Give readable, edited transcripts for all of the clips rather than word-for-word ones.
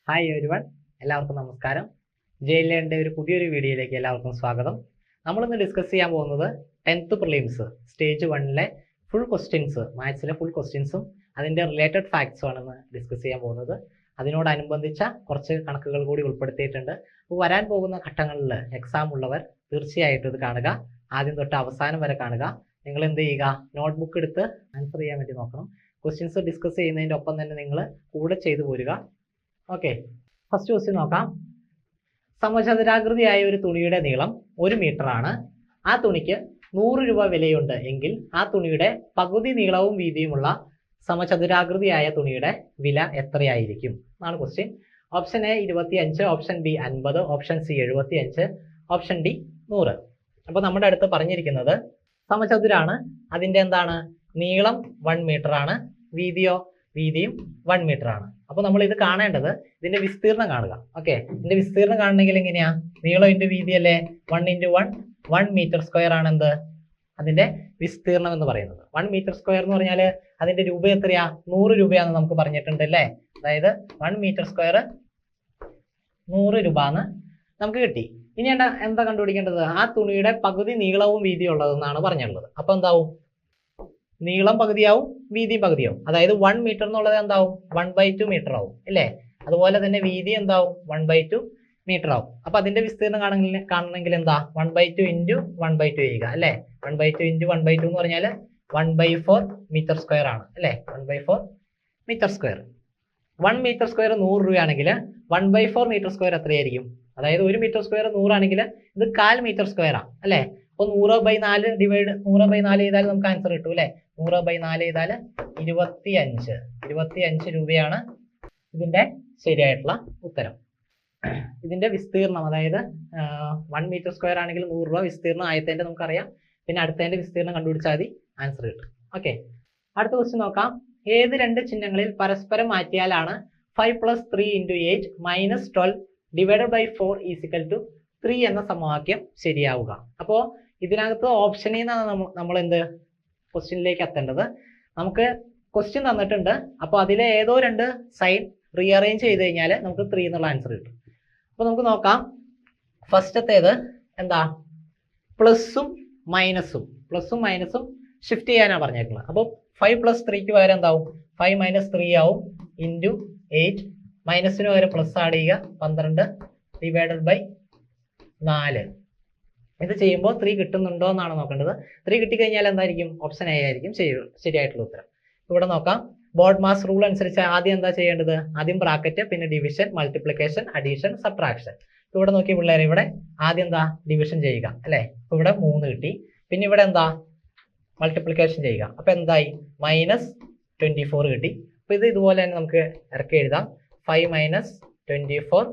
Hi everyone, എല്ലാവർക്കും നമസ്കാരം. ജയിലിൻ്റെ ഒരു പുതിയൊരു വീഡിയോയിലേക്ക് എല്ലാവർക്കും സ്വാഗതം. നമ്മളിന്ന് ഡിസ്കസ് ചെയ്യാൻ പോകുന്നത് 10th പ്രിലിംസ് സ്റ്റേജ് 1ലെ ഫുൾ ക്വസ്റ്റ്യൻസ്, മാത്സിലെ ഫുൾ ക്വസ്റ്റ്യൻസും അതിൻ്റെ റിലേറ്റഡ് ഫാക്ട്സും ആണെന്ന് ഡിസ്കസ് ചെയ്യാൻ പോകുന്നത്. അതിനോടനുബന്ധിച്ച കുറച്ച് കണക്കുകൾ കൂടി ഉൾപ്പെടുത്തിയിട്ടുണ്ട്. അപ്പോൾ വരാൻ പോകുന്ന ഘട്ടങ്ങളിൽ എക്സാം ഉള്ളവർ തീർച്ചയായിട്ടും ഇത് കാണുക, ആദ്യം തൊട്ട് അവസാനം വരെ കാണുക. നിങ്ങൾ എന്ത് ചെയ്യുക, നോട്ട്ബുക്ക് എടുത്ത് ആൻസർ ചെയ്യാൻ വേണ്ടി നോക്കണം. ക്വസ്റ്റ്യൻസ് ഡിസ്കസ് ചെയ്യുന്നതിൻ്റെ ഒപ്പം തന്നെ നിങ്ങൾ കൂടെ ചെയ്തു പോരുക. ഓക്കെ, ഫസ്റ്റ് ക്വസ്റ്റ്യൻ നോക്കാം. സമചതുരാകൃതിയായ ഒരു തുണിയുടെ നീളം 1 മീറ്റർ ആണ്. ആ തുണിക്ക് 100 രൂപ വിലയുണ്ട് എങ്കിൽ ആ തുണിയുടെ പകുതി നീളവും വീതിയുമുള്ള സമചതുരാകൃതിയായ തുണിയുടെ വില എത്രയായിരിക്കും എന്നാണ് question. Option A 25, option B 50, option C 75, option D 100. അപ്പോൾ നമ്മുടെ അടുത്ത് പറഞ്ഞിരിക്കുന്നത് സമചതുരാണ്, അതിൻ്റെ എന്താണ് നീളം 1 മീറ്റർ ആണ്, വീതിയും 1 മീറ്റർ ആണ്. അപ്പോൾ നമ്മൾ ഇത് കാണേണ്ടത് ഇതിന്റെ വിസ്തീർണം കാണുക. ഓക്കെ, ഇതിന്റെ വിസ്തീർണം കാണണമെങ്കിൽ എങ്ങനെയാ, നീളം ഇൻറ്റു വീതി അല്ലേ, 1 × 1 മീറ്റർ സ്ക്വയർ ആണ് എന്ത് അതിന്റെ വിസ്തീർണം എന്ന് പറയുന്നത്. 1 മീറ്റർ സ്ക്വയർ എന്ന് പറഞ്ഞാൽ അതിന്റെ രൂപ എത്രയാ, 100 രൂപയാണെന്ന് നമുക്ക് പറഞ്ഞിട്ടുണ്ട് അല്ലേ. അതായത് 1 മീറ്റർ സ്ക്വയർ 100 രൂപ എന്ന് നമുക്ക് കിട്ടി. ഇനി എന്താ കണ്ടുപിടിക്കേണ്ടത്, ആ തുണിയുടെ പകുതി നീളവും വീതിയും ഉള്ളതെന്നാണ് പറഞ്ഞിട്ടുള്ളത്. അപ്പൊ എന്താവും, നീളം പകുതിയാവും വീതിയും പകുതിയാവും. അതായത് 1 മീറ്റർ എന്നുള്ളത് എന്താവും, 1/2 മീറ്റർ ആവും അല്ലേ. അതുപോലെ തന്നെ വീതി എന്താവും, 1/2 മീറ്റർ ആവും. അപ്പൊ അതിന്റെ വിസ്തീർണം കാണണമെങ്കിൽ എന്താ, 1/2 × 1/2 ചെയ്യുക അല്ലേ. 1/2 × 1/2 എന്ന് പറഞ്ഞാൽ 1/4 മീറ്റർ സ്ക്വയർ ആണ് അല്ലേ. 1/4 മീറ്റർ സ്ക്വയർ. 1 മീറ്റർ സ്ക്വയർ 100 രൂപയാണെങ്കിൽ 1/4 മീറ്റർ സ്ക്വയർ എത്രയായിരിക്കും, അതായത് 1 മീറ്റർ സ്ക്വയർ 100 ആണെങ്കിൽ ഇത് 1/4 മീറ്റർ സ്ക്വയർ ആണ് അല്ലേ. അപ്പൊ 100/4 ഡിവൈഡ് 100/4 ചെയ്താൽ നമുക്ക് ആൻസർ കിട്ടും അല്ലേ. 100/4 ചെയ്താൽ 25 രൂപയാണ് ഇതിന്റെ ശരിയായിട്ടുള്ള ഉത്തരം. ഇതിന്റെ വിസ്തീർണം, അതായത് 1 മീറ്റർ സ്ക്വയർ ആണെങ്കിൽ 100 രൂപ വിസ്തീർണം ആയതിന്റെ നമുക്കറിയാം. പിന്നെ അടുത്തതിന്റെ വിസ്തീർണം കണ്ടുപിടിച്ചാൽ മതി, ആൻസർ കിട്ടും. ഓക്കെ, അടുത്ത ക്വസ്റ്റ്യൻ നോക്കാം. ഏത് രണ്ട് ചിഹ്നങ്ങളിൽ പരസ്പരം മാറ്റിയാലാണ് 5 + 3 × 8 - 12 ÷ 4 = 3 എന്ന സമവാക്യം ശരിയാവുക. അപ്പോൾ ഇതിനകത്ത് ഓപ്ഷനിൽ നിന്നാണ് നമ്മൾ എന്ത് ക്വസ്റ്റ്യനിലേക്ക് എത്തേണ്ടത്. നമുക്ക് ക്വസ്റ്റ്യൻ തന്നിട്ടുണ്ട്, അപ്പോൾ അതിലെ ഏതോ 2 സൈൻ റീഅറേഞ്ച് ചെയ്ത് കഴിഞ്ഞാൽ നമുക്ക് 3 എന്നുള്ള ആൻസർ കിട്ടും. അപ്പോൾ നമുക്ക് നോക്കാം. ഫസ്റ്റത്തേത് എന്താ, പ്ലസും മൈനസും ഷിഫ്റ്റ് ചെയ്യാനാണ് പറഞ്ഞേക്കുന്നത്. അപ്പോൾ 5 + 3ക്ക് പകരം എന്താവും, 5 - 3 ആവും × 8, മൈനസിന് പകരം പ്ലസ് ആഡ് ചെയ്യുക 12 ÷ 4. ഇത് ചെയ്യുമ്പോൾ 3 കിട്ടുന്നുണ്ടോ എന്നാണ് നോക്കേണ്ടത്. 3 കിട്ടിക്കഴിഞ്ഞാൽ എന്തായിരിക്കും, ഓപ്ഷൻ എ ആയിരിക്കും ശരിയായിട്ടുള്ള ഉത്തരം. ഇവിടെ നോക്കാം. ബോർഡ് മാസ് റൂൾ അനുസരിച്ച് ആദ്യം എന്താ ചെയ്യേണ്ടത്, ആദ്യം ബ്രാക്കറ്റ്, പിന്നെ ഡിവിഷൻ, മൾട്ടിപ്ലിക്കേഷൻ, അഡീഷൻ, സബ്ട്രാക്ഷൻ. ഇവിടെ നോക്കിയ പിള്ളേരെ, ഇവിടെ ആദ്യം എന്താ ഡിവിഷൻ ചെയ്യുക അല്ലേ. അപ്പൊ ഇവിടെ 3 കിട്ടി. പിന്നെ ഇവിടെ എന്താ മൾട്ടിപ്ലിക്കേഷൻ ചെയ്യുക. അപ്പൊ എന്തായി, -24 കിട്ടി. അപ്പൊ ഇത് ഇതുപോലെ തന്നെ നമുക്ക് ഇറക്കി എഴുതാം. 5 - 24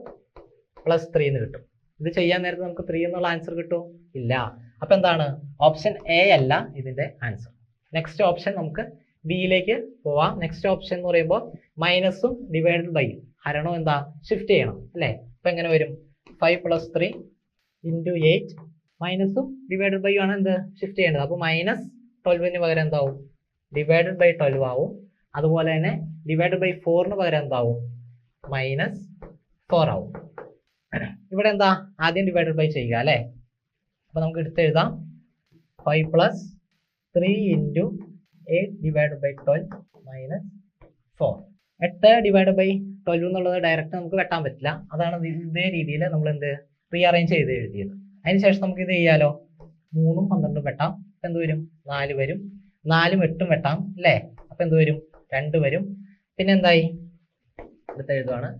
+ 3 എന്ന് കിട്ടും. ഇത് ചെയ്യാൻ നേരത്തെ നമുക്ക് 3 എന്നുള്ള ആൻസർ കിട്ടും ഇല്ല. അപ്പൊ എന്താണ്, ഓപ്ഷൻ എ അല്ല ഇതിന്റെ ആൻസർ. നെക്സ്റ്റ് ഓപ്ഷൻ നമുക്ക് ബിയിലേക്ക് പോവാം. നെക്സ്റ്റ് ഓപ്ഷൻ എന്ന് പറയുമ്പോൾ മൈനസും ഡിവൈഡഡ് ബൈ ഹരണോ എന്താ ഷിഫ്റ്റ് ചെയ്യണം അല്ലേ. അപ്പൊ എങ്ങനെ വരും, 5 + 3 × 8 മൈനസും ഡിവൈഡഡ് ബൈ ആണ് എന്ത് ഷിഫ്റ്റ് ചെയ്യേണ്ടത്. അപ്പോൾ -12ന് പകരം എന്താവും, ഡിവൈഡഡ് ബൈ 12 ആവും. അതുപോലെ തന്നെ ഡിവൈഡഡ് ബൈ 4ന് പകരം എന്താവും, -4 ആവും. ഇവിടെ എന്താ, ആദ്യം ഡിവൈഡഡ് ബൈ ചെയ്യുക അല്ലേ. അപ്പൊ നമുക്ക് എടുത്തെഴുതാം. 5 + 3 × 8 ÷ 12 - 4. 8 ഡിവൈഡ് ബൈ 12 എന്നുള്ളത് ഡയറക്റ്റ് നമുക്ക് വെട്ടാൻ പറ്റില്ല. അതാണ് ഇതേ രീതിയിൽ നമ്മൾ എന്ത് റീഅറേഞ്ച് ചെയ്ത് എഴുതിയത്. അതിനുശേഷം നമുക്ക് ഇത് ചെയ്യാലോ. 3ഉം 12ഉം വെട്ടാം. എന്ത് വരും, 4 വരും. 4ഉം 8ഉം വെട്ടാം അല്ലേ. അപ്പൊ എന്ത് വരും, 2 വരും. പിന്നെ എന്തായി, എടുത്തെഴുതുവാണ്.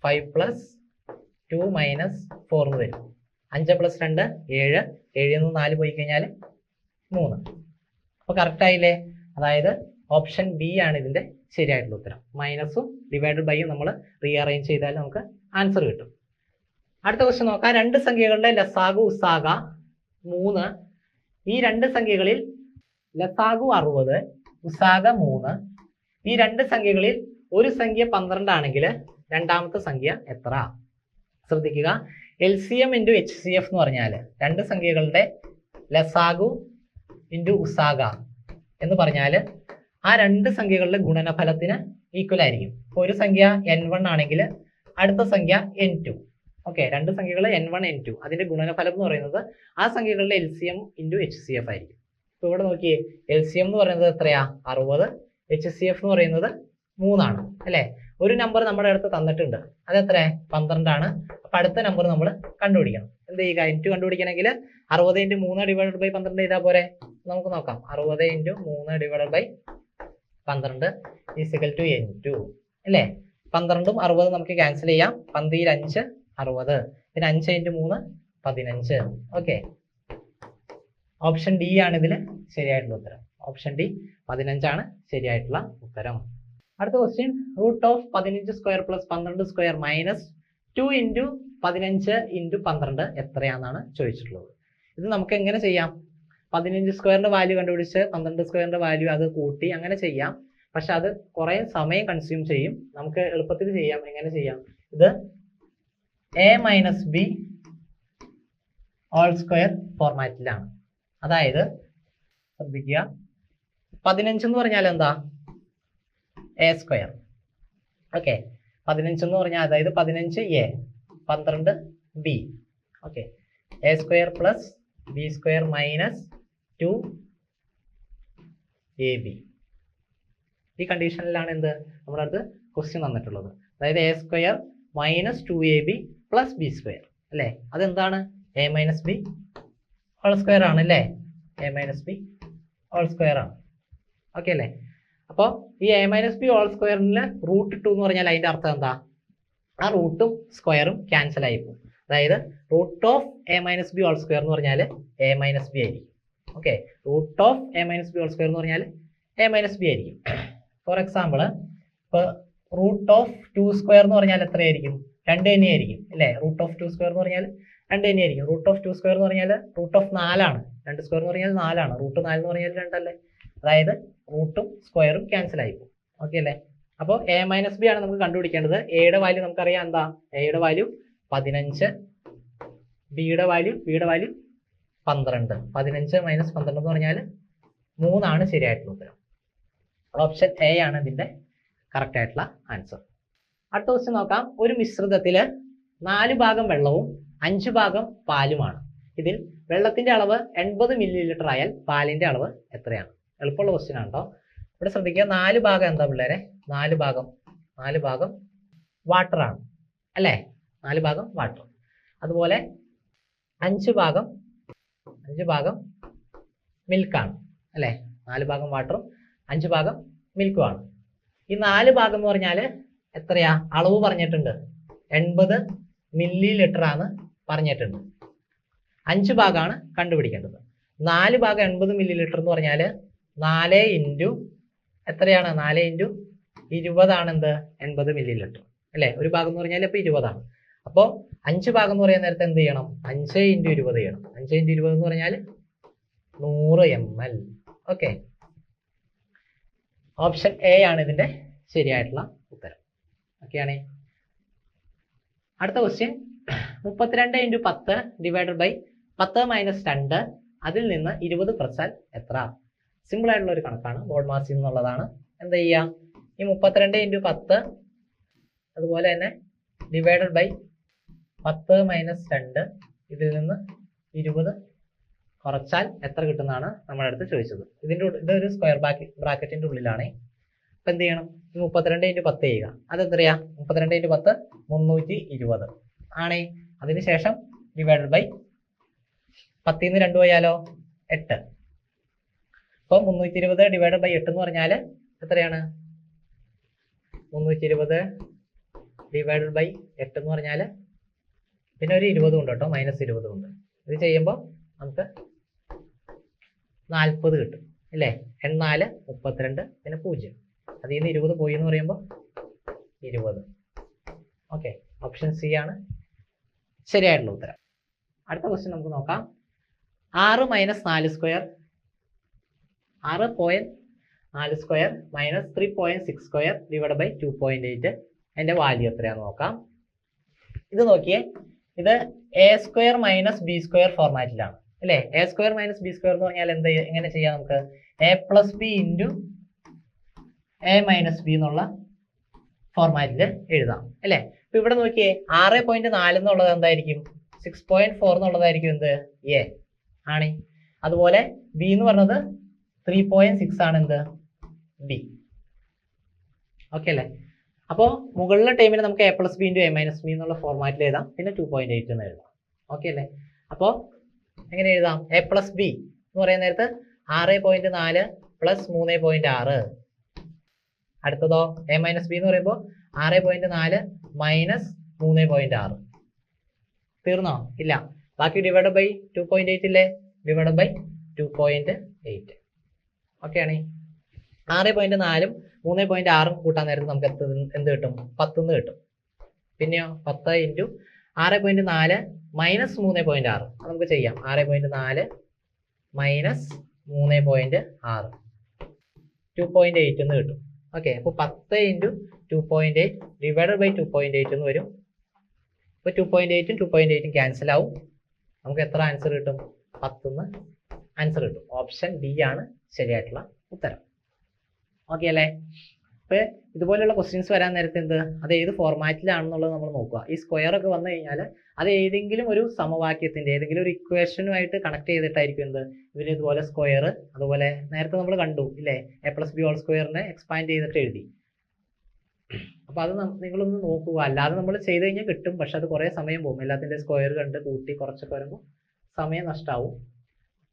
5 + 2 - 4 എന്ന് വരും. 5 + 2 7, 7 നിന്ന് 4 പോയി കഴിഞ്ഞാൽ 3. അപ്പൊ കറക്റ്റ് ആയില്ലേ. അതായത് ഓപ്ഷൻ ബി ആണ് ഇതിന്റെ ശരിയായിട്ടുള്ള ഉത്തരം. മൈനസും ഡിവൈഡഡ് ബൈയും നമ്മൾ റീഅറേഞ്ച് ചെയ്താൽ നമുക്ക് ആൻസർ കിട്ടും. അടുത്ത ക്വസ്റ്റ്യൻ നോക്കാം. 2 സംഖ്യകളുടെ ലസാഗു ഉസാഗ 3. ഈ 2 സംഖ്യകളിൽ ലസാഗു 60, ഉസാഗ 3. ഈ 2 സംഖ്യകളിൽ ഒരു സംഖ്യ 12 ആണെങ്കിൽ രണ്ടാമത്തെ സംഖ്യ എത്ര? ശ്രദ്ധിക്കുക. LCM × HCF എന്ന് പറഞ്ഞാൽ 2 സംഖ്യകളുടെ ലസാഗു × ഉസാഗ എന്ന് പറഞ്ഞാൽ ആ 2 സംഖ്യകളുടെ ഗുണനഫലത്തിന് ഈക്വൽ ആയിരിക്കും. ഒരു സംഖ്യ n1 ആണെങ്കിൽ അടുത്ത സംഖ്യ n2. ഓക്കെ, രണ്ട് സംഖ്യകൾ n1 n2. അതിന്റെ ഗുണനഫലം എന്ന് പറയുന്നത് ആ സംഖ്യകളുടെ LCM ഇൻറ്റു HCF ആയിരിക്കും. ഇപ്പൊ ഇവിടെ നോക്കിയേ, LCM എന്ന് പറയുന്നത് എത്രയാ? 60. HCF എന്ന് പറയുന്നത് 3 ആണ് അല്ലേ? ഒരു നമ്പർ നമ്മുടെ അടുത്ത് തന്നിട്ടുണ്ട്, അത് എത്ര? 12 ആണ്. അപ്പൊ അടുത്ത നമ്പർ നമ്മൾ കണ്ടുപിടിക്കണം. എന്ത് ചെയ്യുക? n2 കണ്ടുപിടിക്കണമെങ്കിൽ 60 × 3 ഡിവൈഡഡ് ബൈ 12 ചെയ്താൽ പോരെ? നമുക്ക് നോക്കാം. 60 × 3 divided by 12 is equal to n2 അല്ലേ? 12ഉം 60 നമുക്ക് ക്യാൻസൽ ചെയ്യാം. 12 × 5 60, പിന്നെ 5 × 3 15. ഓക്കെ, ഓപ്ഷൻ ഡി ആണ് ഇതിൽ ശരിയായിട്ടുള്ള ഉത്തരം. ഓപ്ഷൻ ഡി 15 ആണ് ശരിയായിട്ടുള്ള ഉത്തരം. അടുത്ത question, root of 15 square plus 12 square minus 2 × 15 × 12 എത്രയാണെന്നാണ് ചോദിച്ചിട്ടുള്ളത്. ഇത് നമുക്ക് എങ്ങനെ ചെയ്യാം? 15 സ്ക്വയറിന്റെ വാല്യൂ കണ്ടുപിടിച്ച് 12 സ്ക്വയറിന്റെ വാല്യൂ അത് കൂട്ടി അങ്ങനെ ചെയ്യാം. പക്ഷെ അത് കുറെ സമയം കൺസ്യൂം ചെയ്യും. നമുക്ക് എളുപ്പത്തിൽ ചെയ്യാം. എങ്ങനെ ചെയ്യാം? ഇത് a minus B whole square ഫോർമാറ്റിലാണ്. അതായത് ശ്രദ്ധിക്കുക, 15 എന്ന് പറഞ്ഞാൽ എന്താ? A square. ഓക്കെ, 15 എന്ന് പറഞ്ഞാൽ അതായത് 15a 12 b. Okay, A square plus B square minus 2ab. ഈ കണ്ടീഷനിലാണ് എന്ത് നമ്മുടെ അടുത്ത് ക്വസ്റ്റ്യൻ തന്നിട്ടുള്ളത്. അതായത് A square minus 2ab plus B square അല്ലേ? അതെന്താണ്? A minus B whole square ആണ് അല്ലേ? A minus B whole square ആണ്. ഓക്കെ അല്ലേ? അപ്പോൾ ഈ എ മൈനസ് ബി ഹോൾ സ്ക്വയറിൽ റൂട്ട് 2 എന്ന് പറഞ്ഞാൽ അതിന്റെ അർത്ഥം എന്താ? ആ റൂട്ടും സ്ക്വയറും ക്യാൻസൽ ആയി പോകും. അതായത് root of A minus B whole square എന്ന് പറഞ്ഞാൽ എ മൈനസ് ബി ആയിരിക്കും. Okay, root of A minus B whole square എന്ന് പറഞ്ഞാൽ എ മൈനസ് ബി ആയിരിക്കും. ഫോർ എക്സാമ്പിൾ, ഇപ്പോൾ റൂട്ട് ഓഫ് 2 സ്ക്വയർ എന്ന് പറഞ്ഞാൽ എത്രയായിരിക്കും? 2 തന്നെയായിരിക്കും അല്ലേ? റൂട്ട് ഓഫ് 2 സ്ക്വയർ എന്ന് പറഞ്ഞാൽ 2 തന്നെയായിരിക്കും. റൂട്ട് ഓഫ് 2 സ്ക്വയർ എന്ന് പറഞ്ഞാൽ റൂട്ട് ഓഫ് 4 ആണ്. 2 സ്ക്വയർ എന്ന് പറഞ്ഞാൽ 4 ആണ്. റൂട്ട് 4 എന്ന് പറഞ്ഞാൽ 2 അല്ലേ? അതായത് റൂട്ടും സ്ക്വയറും ക്യാൻസൽ ആയി പോകും. ഓക്കെ അല്ലേ? അപ്പോൾ എ മൈനസ് ബി ആണ് നമുക്ക് കണ്ടുപിടിക്കേണ്ടത്. എയുടെ വാല്യൂ നമുക്കറിയാം എന്താ? എയുടെ വാല്യൂ 15, ബിയുടെ വാല്യൂ 12. 15 മൈനസ് 12 എന്ന് പറഞ്ഞാൽ 3 ആണ് ശരിയായിട്ടുള്ള ഉത്തരം. ഓപ്ഷൻ എ ആണ് ഇതിന്റെ കറക്റ്റ് ആയിട്ടുള്ള ആൻസർ. അടുത്ത ക്വസ്റ്റ്യൻ നോക്കാം. ഒരു മിശ്രിതത്തില് 4 ഭാഗം വെള്ളവും 5 ഭാഗം പാലുമാണ്. ഇതിൽ വെള്ളത്തിന്റെ അളവ് 80 ml ആയാൽ പാലിന്റെ അളവ് എത്രയാണ്? എളുപ്പമുള്ള ക്വസ്റ്റ്യൻ ആണ് കേട്ടോ. ഇവിടെ ശ്രദ്ധിക്കുക, 4 ഭാഗം എന്താ പിള്ളേരെ? 4 ഭാഗം വാട്ടർ ആണ് അല്ലേ? 4 ഭാഗം വാട്ടർ. അതുപോലെ 5 ഭാഗം മിൽക്കാണ് അല്ലേ? 4 ഭാഗം വാട്ടറും 5 ഭാഗം മിൽക്കും ആണ്. ഈ 4 ഭാഗം എന്ന് പറഞ്ഞാൽ എത്രയാ? അളവ് പറഞ്ഞിട്ടുണ്ട് 80 ml ആണ് പറഞ്ഞിട്ടുണ്ട്. 5 ഭാഗമാണ് കണ്ടുപിടിക്കേണ്ടത്. 4 ഭാഗം 80 ml എന്ന് പറഞ്ഞാൽ 4 × എത്രയാണ്? 4 × 20 ആണ് എന്ത്? 80 ml അല്ലേ? ഒരു ഭാഗം എന്ന് പറഞ്ഞാൽ ഇപ്പൊ 20 ആണ്. അപ്പോൾ 5 ഭാഗം എന്ന് പറയുന്ന നേരത്തെ എന്ത് ചെയ്യണം? 5 × 20 ചെയ്യണം. 5 × 20 എന്ന് പറഞ്ഞാൽ 100 ml. ഓക്കെ, ഓപ്ഷൻ എ ആണ് ഇതിന്റെ ശരിയായിട്ടുള്ള ഉത്തരം. ഓക്കെയാണ്. അടുത്ത ക്വസ്റ്റ്യൻ, 32 × 10 ഡിവൈഡഡ് ബൈ 10 - 2 അതിൽ നിന്ന് 20 കുറച്ചാൽ എത്ര? സിമ്പിൾ ആയിട്ടുള്ള ഒരു കണക്കാണ്. ബോർഡ് മാസിൽ നിന്നുള്ളതാണ്. എന്താ ചെയ്യുക? ഈ 32 × 10 അതുപോലെ തന്നെ ഡിവൈഡഡ് ബൈ 10 - 2 ഇതിൽ നിന്ന് 20 കുറച്ചാൽ എത്ര കിട്ടുന്നതാണ് നമ്മുടെ അടുത്ത് ചോദിച്ചത്. ഇതൊരു സ്ക്വയർ ബ്രാക്കറ്റിന്റെ ഉള്ളിലാണ്. അപ്പൊ എന്ത് ചെയ്യണം? ഈ 32 × 10 ചെയ്യുക. അതെത്രയാ? 32 × 10 320 ആണേ. അതിനുശേഷം ഡിവൈഡഡ് ബൈ 10 ന്ന് 2 പോയാലോ? 8. അപ്പോൾ 320 ഡിവൈഡഡ് ബൈ 8 എന്ന് പറഞ്ഞാൽ എത്രയാണ്? 320 ഡിവൈഡഡ് ബൈ 8 എന്ന് പറഞ്ഞാൽ പിന്നെ ഒരു 20 ഉണ്ട് കേട്ടോ, -20 ഉണ്ട്. ഇത് ചെയ്യുമ്പോൾ നമുക്ക് 40 കിട്ടും അല്ലേ? 4 32 പിന്നെ 0. അതിൽ നിന്ന് 20 പോയി എന്ന് പറയുമ്പോൾ 20. ഓക്കെ, ഓപ്ഷൻ സി ആണ് ശരിയായിട്ടുള്ള ഉത്തരം. അടുത്ത ക്വസ്റ്റ്യൻ നമുക്ക് നോക്കാം. 6 - 4 square 6.4 square -3.6 square divide by 2.8 അതിന്റെ വാല്യൂ എത്രയാണെന്ന് നോക്കാം. ഇത് നോക്കിയേ, ഇത് A square minus B square ഫോർമാറ്റിലാണ് അല്ലേ? A square minus B square എന്ന് പറഞ്ഞാൽ എന്താ? എങ്ങനെ ചെയ്യാം? നമുക്ക് A plus B into A minus B എന്നുള്ള ഫോർമാറ്റിൽ എഴുതാം അല്ലേ? ഇപ്പൊ ഇവിടെ നോക്കിയേ 6.4 എന്നുള്ളത് എന്തായിരിക്കും 6.4 എന്നുള്ളതായിരിക്കും എന്ത് എ ആണ്. അതുപോലെ ബി എന്ന് പറഞ്ഞത് 3.6 ആണ് എന്ത് ബി. ഓക്കെ അല്ലേ? അപ്പോൾ മുകളിലെ ടൈമിൽ നമുക്ക് a plus B into a minus B എന്നുള്ള ഫോർമാറ്റിൽ എഴുതാം. പിന്നെ 2.8 എന്ന് എഴുതാം. ഓക്കെ അല്ലേ? അപ്പോൾ എങ്ങനെ എഴുതാം? a പ്ലസ് ബി എന്ന് പറയുന്ന നേരത്ത് 6.4 പ്ലസ് 3.6. അടുത്തതോ a മൈനസ് ബി എന്ന് പറയുമ്പോൾ 6.4 മൈനസ് 3.6. തീർന്നോ? ഇല്ല. ബാക്കി ഡിവൈഡ് ബൈ 2.8 ഇല്ലേ? Divide by 2.8. ഓക്കെ ആണ്. 6.4 3.6 കൂട്ടാൻ നേരത്ത് നമുക്ക് എന്ത് കിട്ടും? 10 കിട്ടും. പിന്നെയോ 10 ഇൻറ്റു 6.4 മൈനസ് 3.6 നമുക്ക് ചെയ്യാം. 6.4 മൈനസ് 3.6 2.8 എന്ന് കിട്ടും. ഓക്കെ, അപ്പോൾ 10 ഇൻറ്റു 2.8 ഡിവൈഡ് ബൈ 2.8 എന്ന് വരും. ഇപ്പോൾ 2.8ഉം 2.8ഉം ക്യാൻസൽ ആവും. നമുക്ക് എത്ര ആൻസർ കിട്ടും? 10 ആൻസർ കിട്ടും. ഓപ്ഷൻ ഡി ആണ് ശരിയായിട്ടുള്ള ഉത്തരം. ഓക്കെ അല്ലേ? അപ്പോൾ ഇതുപോലെയുള്ള ക്വസ്റ്റ്യൻസ് വരാൻ നേരത്തെ എന്ത്, അത് ഏത് ഫോർമാറ്റിലാണെന്നുള്ളത് നമ്മൾ നോക്കുക. ഈ സ്ക്വയർ ഒക്കെ വന്നു കഴിഞ്ഞാൽ അത് ഏതെങ്കിലും ഒരു സമവാക്യത്തിൻ്റെ ഏതെങ്കിലും ഒരു ഇക്വേഷനുമായിട്ട് കണക്ട് ചെയ്തിട്ടായിരിക്കും എന്ത് ഇവർ ഇതുപോലെ സ്ക്വയർ. അതുപോലെ നേരത്തെ നമ്മൾ കണ്ടു ഇല്ലേ, a പ്ലസ് ബി ഹോൾ സ്ക്വയറിനെ എക്സ്പാൻഡ് ചെയ്തിട്ട് എഴുതി. അപ്പോൾ അത് നിങ്ങളൊന്ന് നോക്കുക. അല്ലാതെ നമ്മൾ ചെയ്ത് കഴിഞ്ഞാൽ കിട്ടും, പക്ഷെ അത് കുറേ സമയം പോകും. എല്ലാത്തിൻ്റെ സ്ക്വയർ കണ്ട് കൂട്ടി കുറച്ചൊക്കെ വരുമ്പോൾ സമയം നഷ്ടമാവും.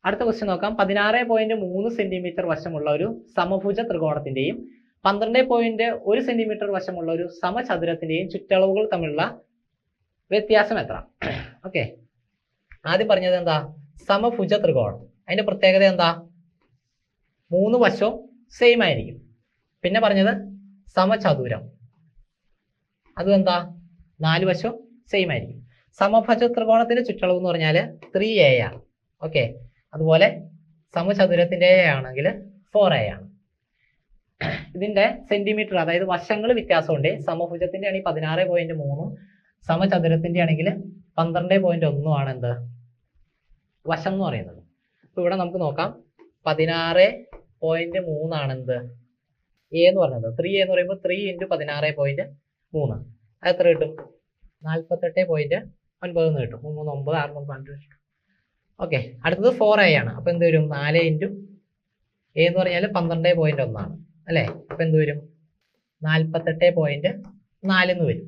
അടുത്ത ക്വസ്റ്റ്യൻ നോക്കാം. 16.3 സെന്റിമീറ്റർ വശമുള്ള ഒരു സമഭുജ ത്രികോണത്തിന്റെയും 12.1 സെന്റിമീറ്റർ വശമുള്ള ഒരു സമചതുരത്തിന്റെയും ചുറ്റളവുകൾ തമ്മിലുള്ള വ്യത്യാസം എത്ര? ഓക്കെ, ആദ്യം പറഞ്ഞത് എന്താ? സമഭുജ ത്രികോണം. അതിന്റെ പ്രത്യേകത എന്താ? 3 വശവും സെയിം ആയിരിക്കും. പിന്നെ പറഞ്ഞത് സമചതുരം, അതും എന്താ? 4 വശവും സെയിം ആയിരിക്കും. സമഭുജ ത്രികോണത്തിന്റെ ചുറ്റളവ് എന്ന് പറഞ്ഞാൽ 3a ആണ്. ഓക്കെ, അതുപോലെ സമചതുരത്തിന്റെ ആണെങ്കിൽ 4a ആണ്. ഇതിന്റെ സെന്റിമീറ്റർ അതായത് വശങ്ങൾ വ്യത്യാസമുണ്ട്. സമഭുജത്തിന്റെ ആണെങ്കിൽ 16.3, സമചതുരത്തിന്റെ ആണെങ്കിൽ 12.1 ആണ് എന്ത് വശം എന്ന് പറയുന്നത്. അപ്പൊ ഇവിടെ നമുക്ക് നോക്കാം. 16.3 ആണ് എന്ത് എ എന്ന് പറയുന്നത്. 3a എന്ന് പറയുമ്പോൾ 3 ഇൻറ്റു 16.3 അത് എത്ര കിട്ടും? 48.9 എന്ന് കിട്ടും. 3 9 6 12. ഓക്കെ, അടുത്തത് 4a ആണ്. അപ്പൊ എന്ത് വരും? 4 ഇൻറ്റു എ എന്ന് പറഞ്ഞാൽ 12.1 ആണ് അല്ലേ? അപ്പൊ എന്ത് വരും? 48.4 എന്ന് വരും.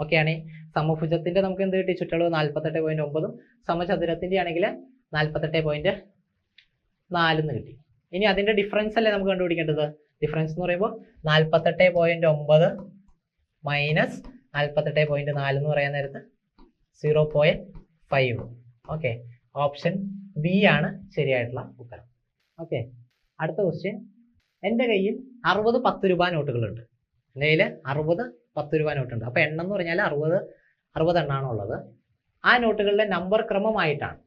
ഓക്കെ ആണ്. സമഭുജത്തിന്റെ നമുക്ക് എന്ത് കിട്ടി? ചുറ്റളവ് 48.9. സമചതുരത്തിന്റെ ആണെങ്കിൽ 48.4 എന്ന് കിട്ടി. ഇനി അതിന്റെ ഡിഫറൻസ് അല്ലേ നമുക്ക് കണ്ടുപിടിക്കേണ്ടത്? ഡിഫറൻസ് എന്ന് പറയുമ്പോൾ 48.9 മൈനസ് 48.4 എന്ന് പറയാൻ നേരത്ത് 0.5. ഓക്കെ, ഓപ്ഷൻ ബി ആണ് ശരിയായിട്ടുള്ള ഉത്തരം. ഓക്കെ, അടുത്ത ക്വസ്റ്റ്യൻ. എൻ്റെ കയ്യിൽ 60 10 രൂപ നോട്ടുകളുണ്ട്. എൻ്റെ കയ്യിൽ 60 10 രൂപ നോട്ടുണ്ട്. അപ്പോൾ എണ്ണം എന്ന് പറഞ്ഞാൽ 60 എണ്ണമാണ് ഉള്ളത്. ആ നോട്ടുകളുടെ നമ്പർ ക്രമമായിട്ടാണ്.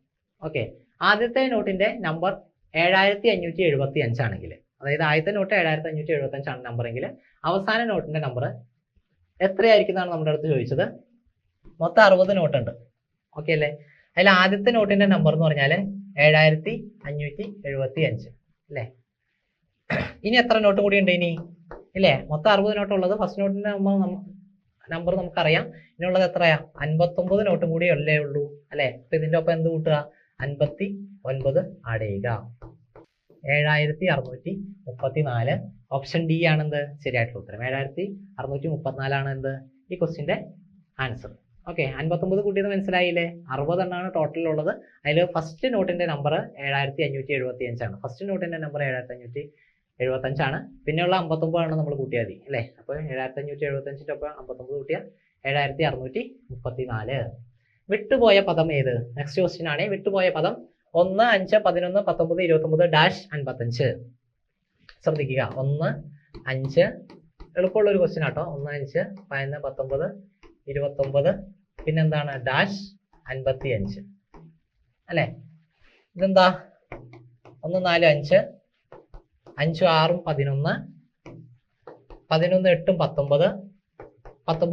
ഓക്കെ, ആദ്യത്തെ നോട്ടിന്റെ നമ്പർ 7575 ആണെങ്കിൽ, അതായത് ആദ്യത്തെ നോട്ട് 7575 ആണ് നമ്പറെങ്കിൽ അവസാന നോട്ടിന്റെ നമ്പർ എത്രയായിരിക്കും എന്നാണ് നമ്മുടെ അടുത്ത് ചോദിച്ചത്. മൊത്തം 60 നോട്ടുണ്ട്. ഓക്കെ അല്ലേ? അതിൽ ആദ്യത്തെ നോട്ടിന്റെ നമ്പർ എന്ന് പറഞ്ഞാൽ 7575 അല്ലേ? ഇനി എത്ര നോട്ട് കൂടി ഉണ്ട് ഇനി ഇല്ലേ? മൊത്തം 60 നോട്ടുള്ളത്. ഫസ്റ്റ് നോട്ടിന്റെ നമ്പർ നമുക്കറിയാം. ഇനിയുള്ളത് എത്രയാ? 59 നോട്ടും കൂടി അല്ലേ ഉള്ളൂ അല്ലേ? അപ്പൊ ഇതിന്റെ ഒപ്പം എന്ത് കൂട്ടുക? 59 ആഡ് ചെയ്യുക. 7634. ഓപ്ഷൻ ഡി ആണെന്ത് ശരിയായിട്ടുള്ള ഉത്തരം. 7634 ആണ് എന്ത് ഈ ക്വസ്റ്റിന്റെ ആൻസർ. ഓക്കെ, 59 കൂട്ടിയത് മനസ്സിലായില്ലേ? 60 എണ്ണമാണ് ടോട്ടൽ ഉള്ളത്. അതിൽ ഫസ്റ്റ് നോട്ടിന്റെ നമ്പർ 7575 ആണ്. ഫസ്റ്റ് നോട്ടിന്റെ നമ്പർ 7575 ആണ്. പിന്നെയുള്ള 59 ആണ് നമ്മൾ കൂട്ടിയാൽ മതി അല്ലേ? അപ്പോൾ 7575 ഒപ്പം 59 കൂട്ടിയാൽ 7634. വിട്ടുപോയ പദം ഏത്? നെക്സ്റ്റ് ക്വസ്റ്റ്യൻ ആണ്. വിട്ടുപോയ പദം 1 5 11 19 29 -55. ശ്രദ്ധിക്കുക, 1 5 എളുപ്പമുള്ള ഒരു ക്വസ്റ്റ്യൻ ആട്ടോ. 1 5 11 19 29 പിന്നെന്താണ്? -55 അല്ലേ? ഇതെന്താ? 1 4 5 5 6 11 11 8 19 19 10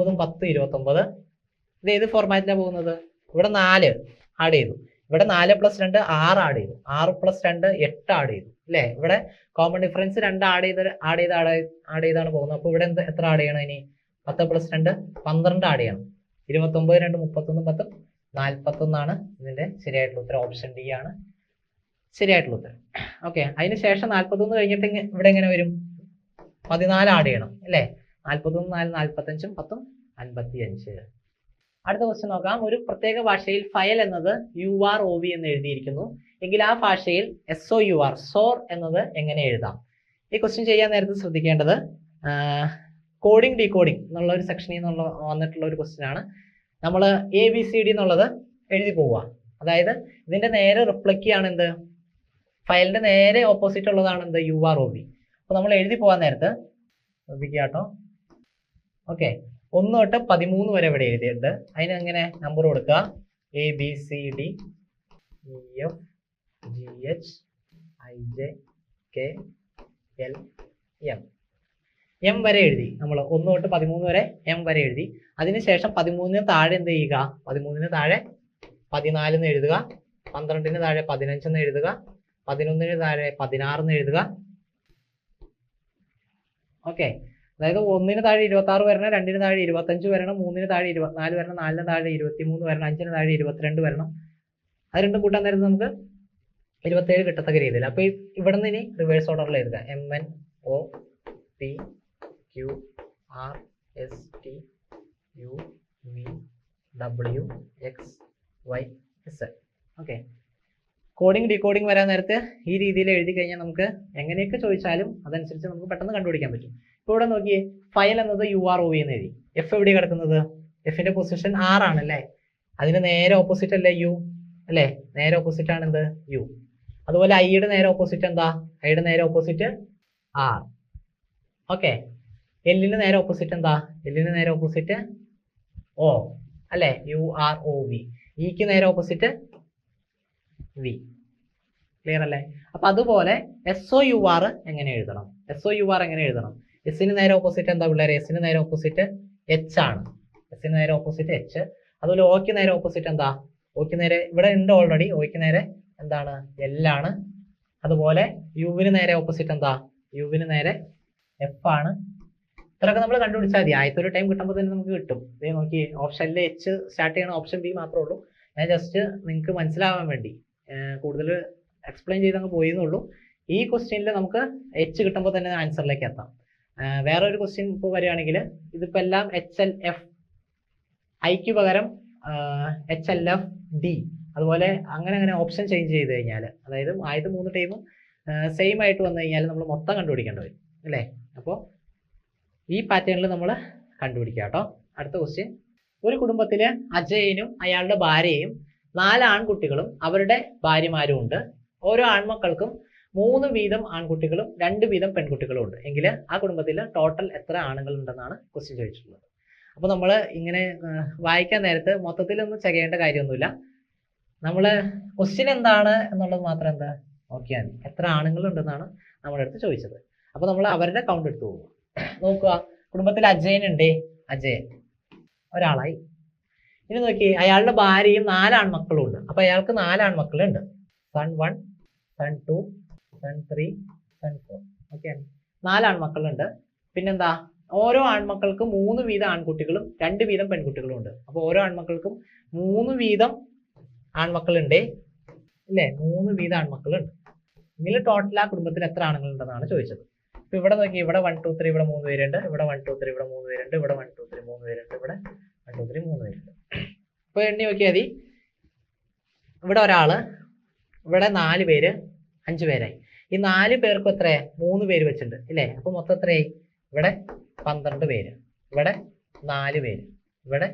29. ഇത് ഏത് ഫോർമാറ്റിലാണ് പോകുന്നത്? ഇവിടെ 4 ആഡ് ചെയ്തു. ഇവിടെ 4 + 2 6 ആഡ് ചെയ്തു. 6 + 2 8 ആഡ് ചെയ്തു അല്ലേ? ഇവിടെ കോമൺ ഡിഫറൻസ് 2 ആഡ് ചെയ്താണ് പോകുന്നത്. അപ്പോൾ ഇവിടെ എത്ര ആഡ് ചെയ്യണം? ഇനി 10 + 2 12 ആഡ് ചെയ്യണം. 29 2 31 10 41 ഇതിന്റെ ശരിയായിട്ടുള്ള ഉത്തരം. ഓപ്ഷൻ ഡി ആണ് ശരിയായിട്ടുള്ള ഉത്തരം. ഓക്കെ, അതിന് ശേഷം 41 കഴിഞ്ഞിട്ട് ഇവിടെ എങ്ങനെ വരും? 14 ആഡ് ചെയ്യണം അല്ലേ? 41 4 45 10 55. അടുത്ത ക്വസ്റ്റ്യൻ നോക്കാം. ഒരു പ്രത്യേക ഭാഷയിൽ ഫയൽ എന്നത് UROV എന്ന് എഴുതിയിരിക്കുന്നു എങ്കിൽ ആ ഭാഷയിൽ SOUR സോർ എന്നത് എങ്ങനെ എഴുതാം? ഈ ക്വസ്റ്റ്യൻ ചെയ്യാൻ നേരത്തെ ശ്രദ്ധിക്കേണ്ടത് കോഡിംഗ് ഡീകോഡിംഗ് എന്നുള്ള ഒരു സെക്ഷനിൽ നിന്നുള്ള വന്നിട്ടുള്ള ഒരു ക്വസ്റ്റ്യൻ ആണ്. നമ്മൾ ABCD എന്നുള്ളത് എഴുതി പോവുക. അതായത് ഇതിന്റെ നേരെ റിപ്ലൈക്ക് ആണ് എന്ത്? ഫയലിന്റെ നേരെ ഓപ്പോസിറ്റ് ഉള്ളതാണ് എന്ത്? UROV. അപ്പൊ നമ്മൾ എഴുതി പോകാൻ നേരത്ത് ശ്രദ്ധിക്കുക കേട്ടോ. ഓക്കെ, 1 തൊട്ട് 13 വരെ ഇവിടെ എഴുതിയിട്ടുണ്ട്. അതിന് എങ്ങനെ നമ്പർ കൊടുക്കുക? ABCD EF GH IJ KL M വരെ എഴുതി. നമ്മൾ 1 തൊട്ട് 13 വരെ M വരെ എഴുതി. അതിനുശേഷം 13 താഴെ എന്ത് ചെയ്യുക? 13 താഴെ 14 എന്ന് എഴുതുക, 12 താഴെ 15 എന്ന് എഴുതുക, 11 താഴെ 16 എഴുതുക. ഓക്കെ, അതായത് 1 താഴെ 26 വരണം, 2 താഴെ 25 വരണം, 3 താഴെ 24 വരണം, 4 താഴെ 23 വരണം, 5 താഴെ 22 വരണം. അത് രണ്ടും കൂട്ടാൻ നേരത്തെ നമുക്ക് 27 കിട്ടത്തക്ക രീതിയിൽ. അപ്പൊ ഇവിടെ നിന്ന് ഇനി റിവേഴ്സ് ഓർഡറിൽ എഴുതുക. MNOP QR ST UV W X Y Z. Okay, coding decoding വരാൻ നേരത്തെ ഈ രീതിയിൽ എഴുതി കഴിഞ്ഞാൽ നമുക്ക് എങ്ങനെയൊക്കെ ചോദിച്ചാലും അതനുസരിച്ച് നമുക്ക് പെട്ടെന്ന് കണ്ടുപിടിക്കാൻ പറ്റും. ഇപ്പോൾ ഇവിടെ നോക്കിയേ, ഫയൽ എന്നത് UROV എന്ന് എഴുതി. F എവിടെ കിടക്കുന്നത്? എഫിന്റെ പൊസിഷൻ R ആണല്ലേ? അതിന് നേരെ ഓപ്പോസിറ്റ് അല്ലേ U അല്ലേ? നേരെ ഓപ്പോസിറ്റ് ആണ് എന്ത്? U. അതുപോലെ ഐയുടെ നേരെ ഓപ്പോസിറ്റ് എന്താ? ഐയുടെ നേരെ ഓപ്പോസിറ്റ് R. ഓക്കെ, എല്ലിന് നേരെ ഓപ്പോസിറ്റ് എന്താ? എല്ലിന് നേരെ ഓപ്പോസിറ്റ് O അല്ലേ? UROV. ഇക്ക് നേരെ ഓപ്പോസിറ്റ് V. ക്ലിയർ അല്ലേ? അപ്പൊ അതുപോലെ SOUR എങ്ങനെ എഴുതണം? SOUR എങ്ങനെ എഴുതണം? എസിന് നേരെ ഓപ്പോസിറ്റ് എന്താ പിള്ളേരെ? എസിന് നേരെ ഓപ്പോസിറ്റ് H ആണ്. എസിന് നേരെ ഓപ്പോസിറ്റ് H. അതുപോലെ ഓക്ക് നേരെ ഓപ്പോസിറ്റ് എന്താ? ഓക്ക് നേരെ ഇവിടെ ഉണ്ട് ഓൾറെഡി. ഓക്ക് നേരെ എന്താണ്? L ആണ്. അതുപോലെ യുവിന് നേരെ ഓപ്പോസിറ്റ് എന്താ? യുവിന് നേരെ F ആണ്. ഇത്രയൊക്കെ നമ്മൾ കണ്ടുപിടിച്ചാൽ മതി. ആദ്യത്തെ ഒരു ടൈം കിട്ടുമ്പോൾ തന്നെ നമുക്ക് കിട്ടും. ഇതേ നോക്കി, ഓപ്ഷനിൽ H സ്റ്റാർട്ട് ചെയ്യണ ഓപ്ഷൻ B മാത്രമേ ഉള്ളൂ. ഞാൻ ജസ്റ്റ് നിങ്ങൾക്ക് മനസ്സിലാവാൻ വേണ്ടി കൂടുതൽ എക്സ്പ്ലെയിൻ ചെയ്ത് അങ്ങ് പോയെന്നുള്ളൂ. ഈ ക്വസ്റ്റ്യനിൽ നമുക്ക് H കിട്ടുമ്പോൾ തന്നെ ആൻസറിലേക്ക് എത്താം. വേറെ ഒരു ക്വസ്റ്റ്യൻ ഇപ്പോൾ വരികയാണെങ്കിൽ ഇതിപ്പോൾ എല്ലാം HLF, ഐക്ക് പകരം HLF D, അതുപോലെ അങ്ങനെ ഓപ്ഷൻ ചേഞ്ച് ചെയ്ത് കഴിഞ്ഞാൽ, അതായത് ആദ്യത്തെ 3 ടൈമും സെയിം ആയിട്ട് വന്നു കഴിഞ്ഞാൽ നമ്മൾ മൊത്തം കണ്ടുപിടിക്കേണ്ടി വരും അല്ലേ? അപ്പോൾ ഈ പാറ്റേണിൽ നമ്മൾ കണ്ടുപിടിക്കുക കേട്ടോ. അടുത്ത ക്വസ്റ്റ്യൻ, ഒരു കുടുംബത്തിലെ അജയനും അയാളുടെ ഭാര്യയും 4 ആൺകുട്ടികളും അവരുടെ ഭാര്യമാരും ഉണ്ട്. ഓരോ ആൺമക്കൾക്കും 3 വീതം ആൺകുട്ടികളും 2 വീതം പെൺകുട്ടികളും ഉണ്ട്. എങ്കിൽ ആ കുടുംബത്തിൽ ടോട്ടൽ എത്ര ആണുങ്ങൾ ഉണ്ടെന്നാണ് ക്വസ്റ്റ്യൻ ചോദിച്ചിട്ടുള്ളത്. അപ്പോൾ നമ്മൾ ഇങ്ങനെ വായിക്കാൻ നേരത്ത് മൊത്തത്തിലൊന്നും ചെയ്യേണ്ട കാര്യമൊന്നുമില്ല. നമ്മൾ ക്വസ്റ്റ്യൻ എന്താണ് എന്നുള്ളത് മാത്രം എന്താ നോക്കിയാൽ മതി. എത്ര ആണുങ്ങൾ ഉണ്ടെന്നാണ് നമ്മുടെ അടുത്ത് ചോദിച്ചത്. അപ്പോൾ നമ്മൾ അവരുടെ കൗണ്ട് എടുത്ത് പോകുക. നോക്കുക, കുടുംബത്തിൽ അജയൻ ഉണ്ട്. അജയൻ ഒരാളായി. ഇനി നോക്കി, അയാളുടെ ഭാര്യയും 4 ആൺമക്കളും ഉണ്ട്. അപ്പൊ അയാൾക്ക് 4 ആൺമക്കളുണ്ട്. Son 1, son 2, son 3, son 4. Okay, 4 ആൺമക്കളുണ്ട്. പിന്നെന്താ, ഓരോ ആൺമക്കൾക്കും 3 വീതം ആൺകുട്ടികളും 2 വീതം പെൺകുട്ടികളും ഉണ്ട്. അപ്പൊ ഓരോ ആൺമക്കൾക്കും 3 വീതം ആൺമക്കളുണ്ട് അല്ലേ? 3 വീതം ആൺമക്കളുണ്ട്. ഇതിൽ ടോട്ടൽ ആ കുടുംബത്തിൽ എത്ര ആണുങ്ങളുണ്ടെന്നാണ് ചോദിച്ചത്. ഇപ്പൊ ഇവിടെ നോക്കി, ഇവിടെ 1 2 3 ഇവിടെ 3 പേരുണ്ട്, ഇവിടെ 1 2 3 ഇവിടെ 3 പേരുണ്ട്, ഇവിടെ 1 2 3 3 പേരുണ്ട്, ഇവിടെ 1 2 3 3 പേരുണ്ട്. ഇപ്പൊ എണ്ണി നോക്കിയാൽ മതി. ഇവിടെ ഒരാള്, ഇവിടെ 4 പേര്, 5 പേരായി. ഈ 4 പേർക്കും എത്ര? 3 പേര് വെച്ചിട്ടുണ്ട് ഇല്ലേ? അപ്പൊ മൊത്തം എത്രയായി? ഇവിടെ 12 പേര്, ഇവിടെ 4 പേര്, ഇവിടെ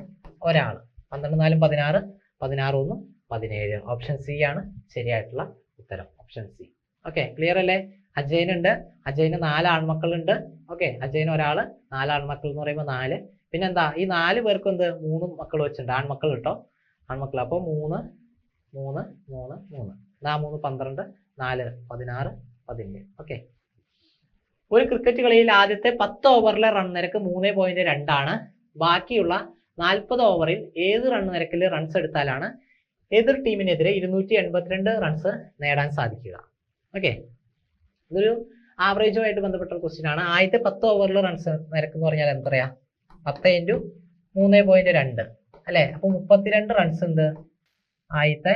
ഒരാള്. 12 4 16, 16 1 17. ഓപ്ഷൻ സി ആണ് ശരിയായിട്ടുള്ള ഉത്തരം. Option C. ഓക്കെ, ക്ലിയർ അല്ലേ? അജയനുണ്ട്, അജയന് 4 ആൺമക്കളുണ്ട്. ഓക്കെ, അജയന് ഒരാള്, 4 ആൺമക്കൾ എന്ന് പറയുമ്പോൾ 4. പിന്നെന്താ, ഈ 4 പേർക്കും എന്ത്? 3 മക്കൾ വെച്ചിട്ടുണ്ട്. ആൺമക്കൾ കേട്ടോ, ആൺമക്കൾ. അപ്പോൾ 3 3 3 3 3 12 4 16 17. ഓക്കെ, ഒരു ക്രിക്കറ്റ് കളിയിൽ ആദ്യത്തെ 10 ഓവറിലെ റൺ നിരക്ക് 3.2 ആണ്. ബാക്കിയുള്ള 40 ഓവറിൽ ഏത് റൺ നിരക്കിൽ റൺസ് എടുത്താലാണ് എതിർ ടീമിനെതിരെ 282 റൺസ് നേടാൻ സാധിക്കുക? ഓക്കെ, ഇതൊരു ആവറേജുമായിട്ട് ബന്ധപ്പെട്ട ക്വസ്റ്റ്യൻ ആണ്. ആദ്യത്തെ 10 ഓവറിൽ റൺസ് നിരക്ക് എന്ന് പറഞ്ഞാൽ എത്രയാ? 10 ഇൻറ്റു 3.2 അല്ലേ? അപ്പോൾ 32 റൺസ് ഉണ്ട് ആദ്യത്തെ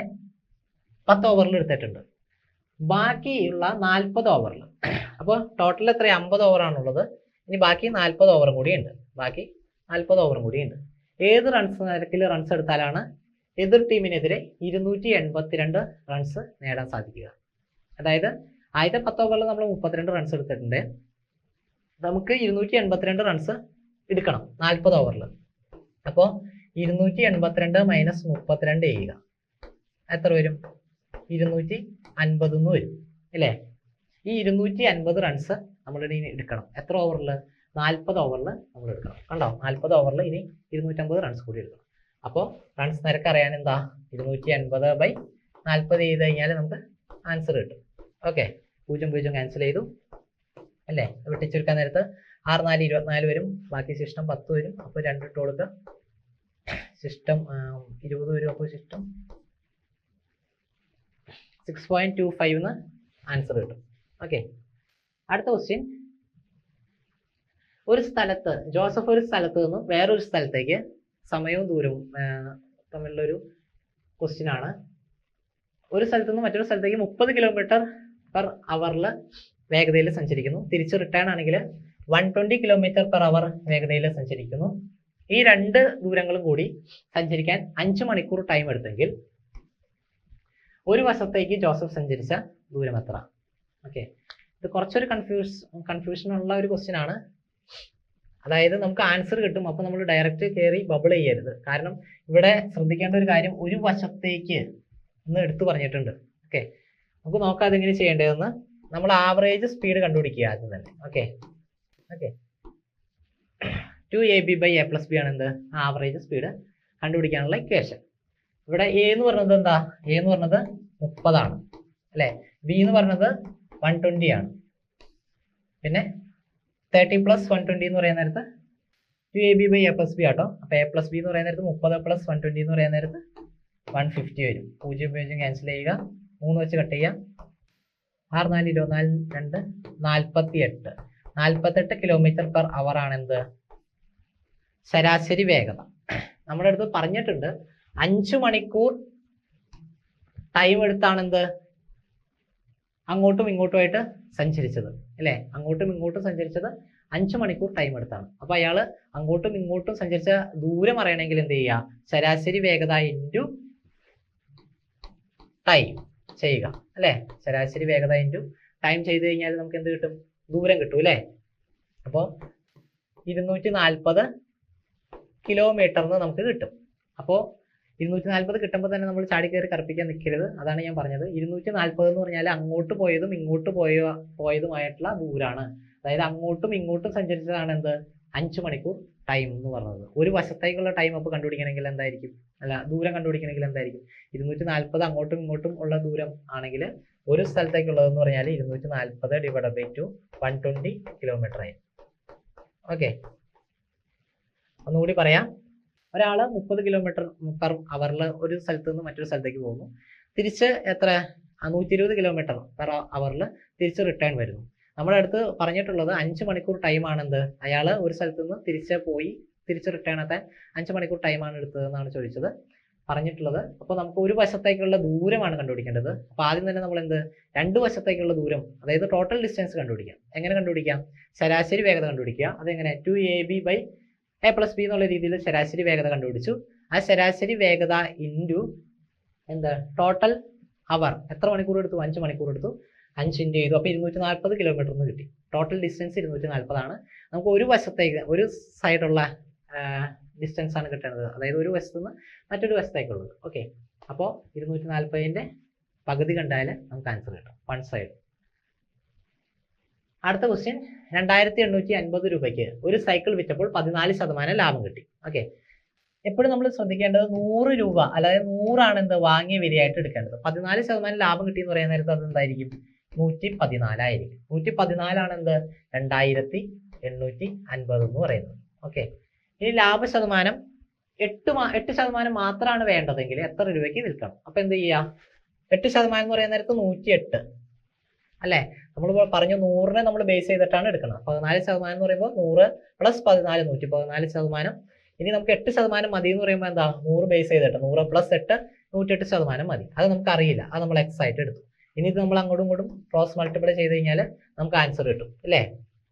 10 ഓവറിൽ എടുത്തിട്ടുണ്ട്. ബാക്കിയുള്ള 40 ഓവറിൽ, അപ്പോൾ ടോട്ടൽ എത്ര 50 ഓവറാണുള്ളത്. ഇനി ബാക്കി 40 ഓവറും കൂടി ഉണ്ട്. ഏത് റൺസ് നിരക്കിൽ റൺസ് എടുത്താലാണ് എതിർ ടീമിനെതിരെ 282 റൺസ് നേടാൻ സാധിക്കുക? അതായത് ആദ്യത്തെ 10 ഓവറിൽ നമ്മൾ 32 റൺസ് എടുത്തിട്ടുണ്ട്. നമുക്ക് 282 റൺസ് എടുക്കണം 40 ഓവറിൽ. അപ്പോൾ 282 മൈനസ് 32 ചെയ്യുക, എത്ര വരും? 250 എന്ന് വരും അല്ലേ? ഈ 250 റൺസ് നമ്മൾ ഇനി എടുക്കണം. എത്ര ഓവറിൽ? 40 ഓവറിൽ നമ്മൾ എടുക്കണം. കണ്ടോ? 40 ഓവറിൽ ഇനി 250 റൺസ് കൂടി എടുക്കണം. അപ്പോൾ റൺസ് നിരക്ക് അറിയാൻ എന്താ? 250/40 ചെയ്ത് കഴിഞ്ഞാൽ നമുക്ക് ആൻസർ കിട്ടും. ഓക്കെ, 0 ക്യാൻസൽ ചെയ്തു അല്ലേ? വെട്ടിച്ചുരുക്കാൻ നേരത്ത് 6 4 24 വരും. ബാക്കി സിസ്റ്റം 10 വരും. അപ്പോൾ 2 ഇട്ട് കൊടുക്കുക. സിസ്റ്റം 20 വരും. അപ്പോൾ സിസ്റ്റം 6.25 എന്ന് ആൻസർ കിട്ടും. ഓക്കെ, അടുത്ത ക്വസ്റ്റ്യൻ. ഒരു സ്ഥലത്ത് ജോസഫ് ഒരു സ്ഥലത്ത് നിന്നും വേറൊരു സ്ഥലത്തേക്ക് സമയവും ദൂരവും തമ്മിലുള്ളൊരു ക്വസ്റ്റ്യൻ ആണ്. ഒരു സ്ഥലത്ത് നിന്ന് മറ്റൊരു സ്ഥലത്തേക്ക് 30 km/h വേഗതയിൽ സഞ്ചരിക്കുന്നു. തിരിച്ച് റിട്ടേൺ ആണെങ്കിൽ 120 km/h വേഗതയിൽ സഞ്ചരിക്കുന്നു. ഈ രണ്ട് ദൂരങ്ങളും കൂടി സഞ്ചരിക്കാൻ 5 മണിക്കൂർ ടൈം എടുത്തെങ്കിൽ ഒരു വശത്തേക്ക് ജോസഫ് സഞ്ചരിച്ച ദൂരം എത്ര? ഓക്കെ, ഇത് കുറച്ചൊരു കൺഫ്യൂഷൻ ഉള്ള ഒരു ക്വസ്റ്റ്യൻ ആണ്. അതായത് നമുക്ക് ആൻസർ കിട്ടും, അപ്പോൾ നമ്മൾ ഡയറക്റ്റ് കയറി ബബിൾ ചെയ്യരുത്. കാരണം ഇവിടെ ശ്രദ്ധിക്കേണ്ട ഒരു കാര്യം, ഒരു വശത്തേക്ക് എന്ന് എടുത്തു പറഞ്ഞിട്ടുണ്ട്. ഓക്കെ, നമുക്ക് നോക്കാം അതെങ്ങനെ ചെയ്യേണ്ടതെന്ന്. നമ്മൾ ആവറേജ് സ്പീഡ് കണ്ടുപിടിക്കുക ആദ്യം തന്നെ. ഓക്കെ, 2ab/a+b ആണ് എന്ത്? ആവറേജ് സ്പീഡ് കണ്ടുപിടിക്കാനുള്ള ഇക്വേഷൻ. ഇവിടെ എ എന്ന് പറഞ്ഞത് എന്താ? എ എന്ന് പറഞ്ഞത് 30 ആണ് അല്ലേ? ബി എന്ന് പറഞ്ഞത് 120 ആണ്. പിന്നെ 30 + 120 എന്ന് പറയുന്ന നേരത്ത് 2ab/a+b ആട്ടോ. അപ്പോൾ a+b എന്ന് പറയുന്ന നേരത്ത് 30 + 120 എന്ന് പറയുന്ന നേരത്ത് 150 വരും. 0 ക്യാൻസൽ ചെയ്യുക, 3 വെച്ച് കട്ട് ചെയ്യുക. 6 4 24 2 48 km/h ആണ് എന്ത്? ശരാശരി വേഗത. നമ്മുടെ അടുത്ത് പറഞ്ഞിട്ടുണ്ട് 5 മണിക്കൂർ ടൈം എടുത്താണ് എന്ത് അങ്ങോട്ടും ഇങ്ങോട്ടുമായിട്ട് സഞ്ചരിച്ചത് അല്ലേ? അങ്ങോട്ടും ഇങ്ങോട്ടും സഞ്ചരിച്ചത് 5 മണിക്കൂർ ടൈം എടുത്താണ്. അപ്പൊ അയാള് അങ്ങോട്ടും ഇങ്ങോട്ടും സഞ്ചരിച്ച ദൂരം അറിയണമെങ്കിൽ എന്ത് ചെയ്യുക? ശരാശരി വേഗത ഇൻറ്റു ടൈം ചെയ്യുക അല്ലേ? ശരാശരി വേഗത ഇൻറ്റു ടൈം ചെയ്ത് കഴിഞ്ഞാൽ നമുക്ക് എന്ത് കിട്ടും? ദൂരം കിട്ടും അല്ലേ? അപ്പോൾ 240 കിലോമീറ്ററിന് നമുക്ക് കിട്ടും. അപ്പോൾ 240 കിട്ടുമ്പോൾ തന്നെ നമ്മൾ ചാടി കയറി കറപ്പിക്കാൻ നിൽക്കരുത്. അതാണ് ഞാൻ പറഞ്ഞത്. 240 എന്ന് പറഞ്ഞാൽ അങ്ങോട്ട് പോയതും ഇങ്ങോട്ട് പോയതുമായിട്ടുള്ള ദൂരമാണ്. അതായത് അങ്ങോട്ടും ഇങ്ങോട്ടും സഞ്ചരിച്ചതാണ് എന്ത്? 5 മണിക്കൂർ ടൈം എന്ന് പറഞ്ഞത്. ഒരു വശത്തേക്കുള്ള ടൈം അപ്പോൾ കണ്ടുപിടിക്കണമെങ്കിൽ എന്തായിരിക്കും? ദൂരം കണ്ടുപിടിക്കണമെങ്കിൽ എന്തായിരിക്കും? 240 അങ്ങോട്ടും ഇങ്ങോട്ടും ഉള്ള ദൂരം ആണെങ്കിൽ ഒരു സ്ഥലത്തേക്കുള്ളതെന്ന് പറഞ്ഞാൽ 240/2 120 കിലോമീറ്റർ ആയി. ഓക്കെ, ഒന്നുകൂടി പറയാം. ഒരാൾ 30 km/h ഒരു സ്ഥലത്ത് നിന്ന് മറ്റൊരു സ്ഥലത്തേക്ക് പോകുന്നു. തിരിച്ച് എത്ര? 120 km/h തിരിച്ച് റിട്ടേൺ വരുന്നു. നമ്മുടെ അടുത്ത് പറഞ്ഞിട്ടുള്ളത് 5 മണിക്കൂർ ടൈമാണ് എന്ത്? അയാൾ ഒരു സ്ഥലത്ത് നിന്ന് തിരിച്ച് റിട്ടേൺ എത്താൻ 5 മണിക്കൂർ ടൈമാണ് എടുത്തതെന്നാണ് ചോദിച്ചത് പറഞ്ഞിട്ടുള്ളത്. അപ്പോൾ നമുക്ക് ഒരു വശത്തേക്കുള്ള ദൂരമാണ് കണ്ടുപിടിക്കേണ്ടത്. അപ്പോൾ ആദ്യം തന്നെ നമ്മൾ എന്ത്? രണ്ട് വശത്തേക്കുള്ള ദൂരം, അതായത് ടോട്ടൽ ഡിസ്റ്റൻസ് കണ്ടുപിടിക്കാം. എങ്ങനെ കണ്ടുപിടിക്കാം? ശരാശരി വേഗത കണ്ടുപിടിക്കുക. അതെങ്ങനെ? 2ab/a+b എന്നുള്ള രീതിയിൽ ശരാശരി വേഗത കണ്ടുപിടിച്ചു. ആ ശരാശരി വേഗത ഇൻറ്റു എന്താ? ടോട്ടൽ അവർ. എത്ര മണിക്കൂർ എടുത്തു? 5 മണിക്കൂർ എടുത്തു. 5 ഇൻറ്റു ചെയ്തു. അപ്പോൾ 240 കിലോമീറ്റർ എന്ന് കിട്ടി. ടോട്ടൽ ഡിസ്റ്റൻസ് 240 ആണ്. നമുക്ക് ഒരു വശത്തേക്ക്, ഒരു സൈഡുള്ള ഡിസ്റ്റൻസ് ആണ് കിട്ടേണ്ടത്. അതായത് ഒരു വശത്ത് നിന്ന് മറ്റൊരു വശത്തേക്കുള്ളത്. ഓക്കെ, അപ്പോൾ 240ന്റെ പകുതി കണ്ടാൽ നമുക്ക് ആൻസർ കിട്ടും. 1 സൈഡ്. അടുത്ത ക്വസ്റ്റ്യൻ. 2850 രൂപയ്ക്ക് ഒരു സൈക്കിൾ വിറ്റപ്പോൾ 14% ലാഭം കിട്ടി. ഓക്കെ, എപ്പോഴും നമ്മൾ ശ്രദ്ധിക്കേണ്ടത് 100 രൂപ, അതായത് 100 ആണ് എന്ത്? വാങ്ങിയ വിലയായിട്ട് എടുക്കേണ്ടത്. 14% ലാഭം കിട്ടി എന്ന് പറയുന്ന നേരത്ത് അത് എന്തായിരിക്കും? 114 ആയിരിക്കും. 114 ആണ് എന്ത്? 2850 എന്ന് പറയുന്നത്. ഓക്കെ, ഇനി ലാഭശതമാനം 8% മാത്രമാണ് വേണ്ടതെങ്കിൽ എത്ര രൂപയ്ക്ക് വിൽക്കണം? അപ്പൊ എന്ത് ചെയ്യുക? 8% എന്ന് പറയുന്ന നേരത്ത് 108. അല്ലേ? നമ്മൾ പറഞ്ഞു 100നെ നമ്മൾ ബേസ് ചെയ്തിട്ടാണ് എടുക്കുന്നത്. 14% എന്ന് പറയുമ്പോൾ 100 പ്ലസ് 14 114%. ഇനി നമുക്ക് 8% മതി എന്ന് പറയുമ്പോൾ എന്താ 100 ബേസ് ചെയ്തിട്ട് 100 പ്ലസ് 8 108% മതി. അത് നമുക്ക് അറിയില്ല, അത് നമ്മൾ എക്സ് ആയിട്ട് എടുത്തു. ഇനി ഇത് നമ്മൾ അങ്ങോട്ടും ഇങ്ങോട്ടും ക്രോസ് മൾട്ടിപ്ലൈ ചെയ്ത് കഴിഞ്ഞാൽ നമുക്ക് ആൻസർ കിട്ടും അല്ലേ?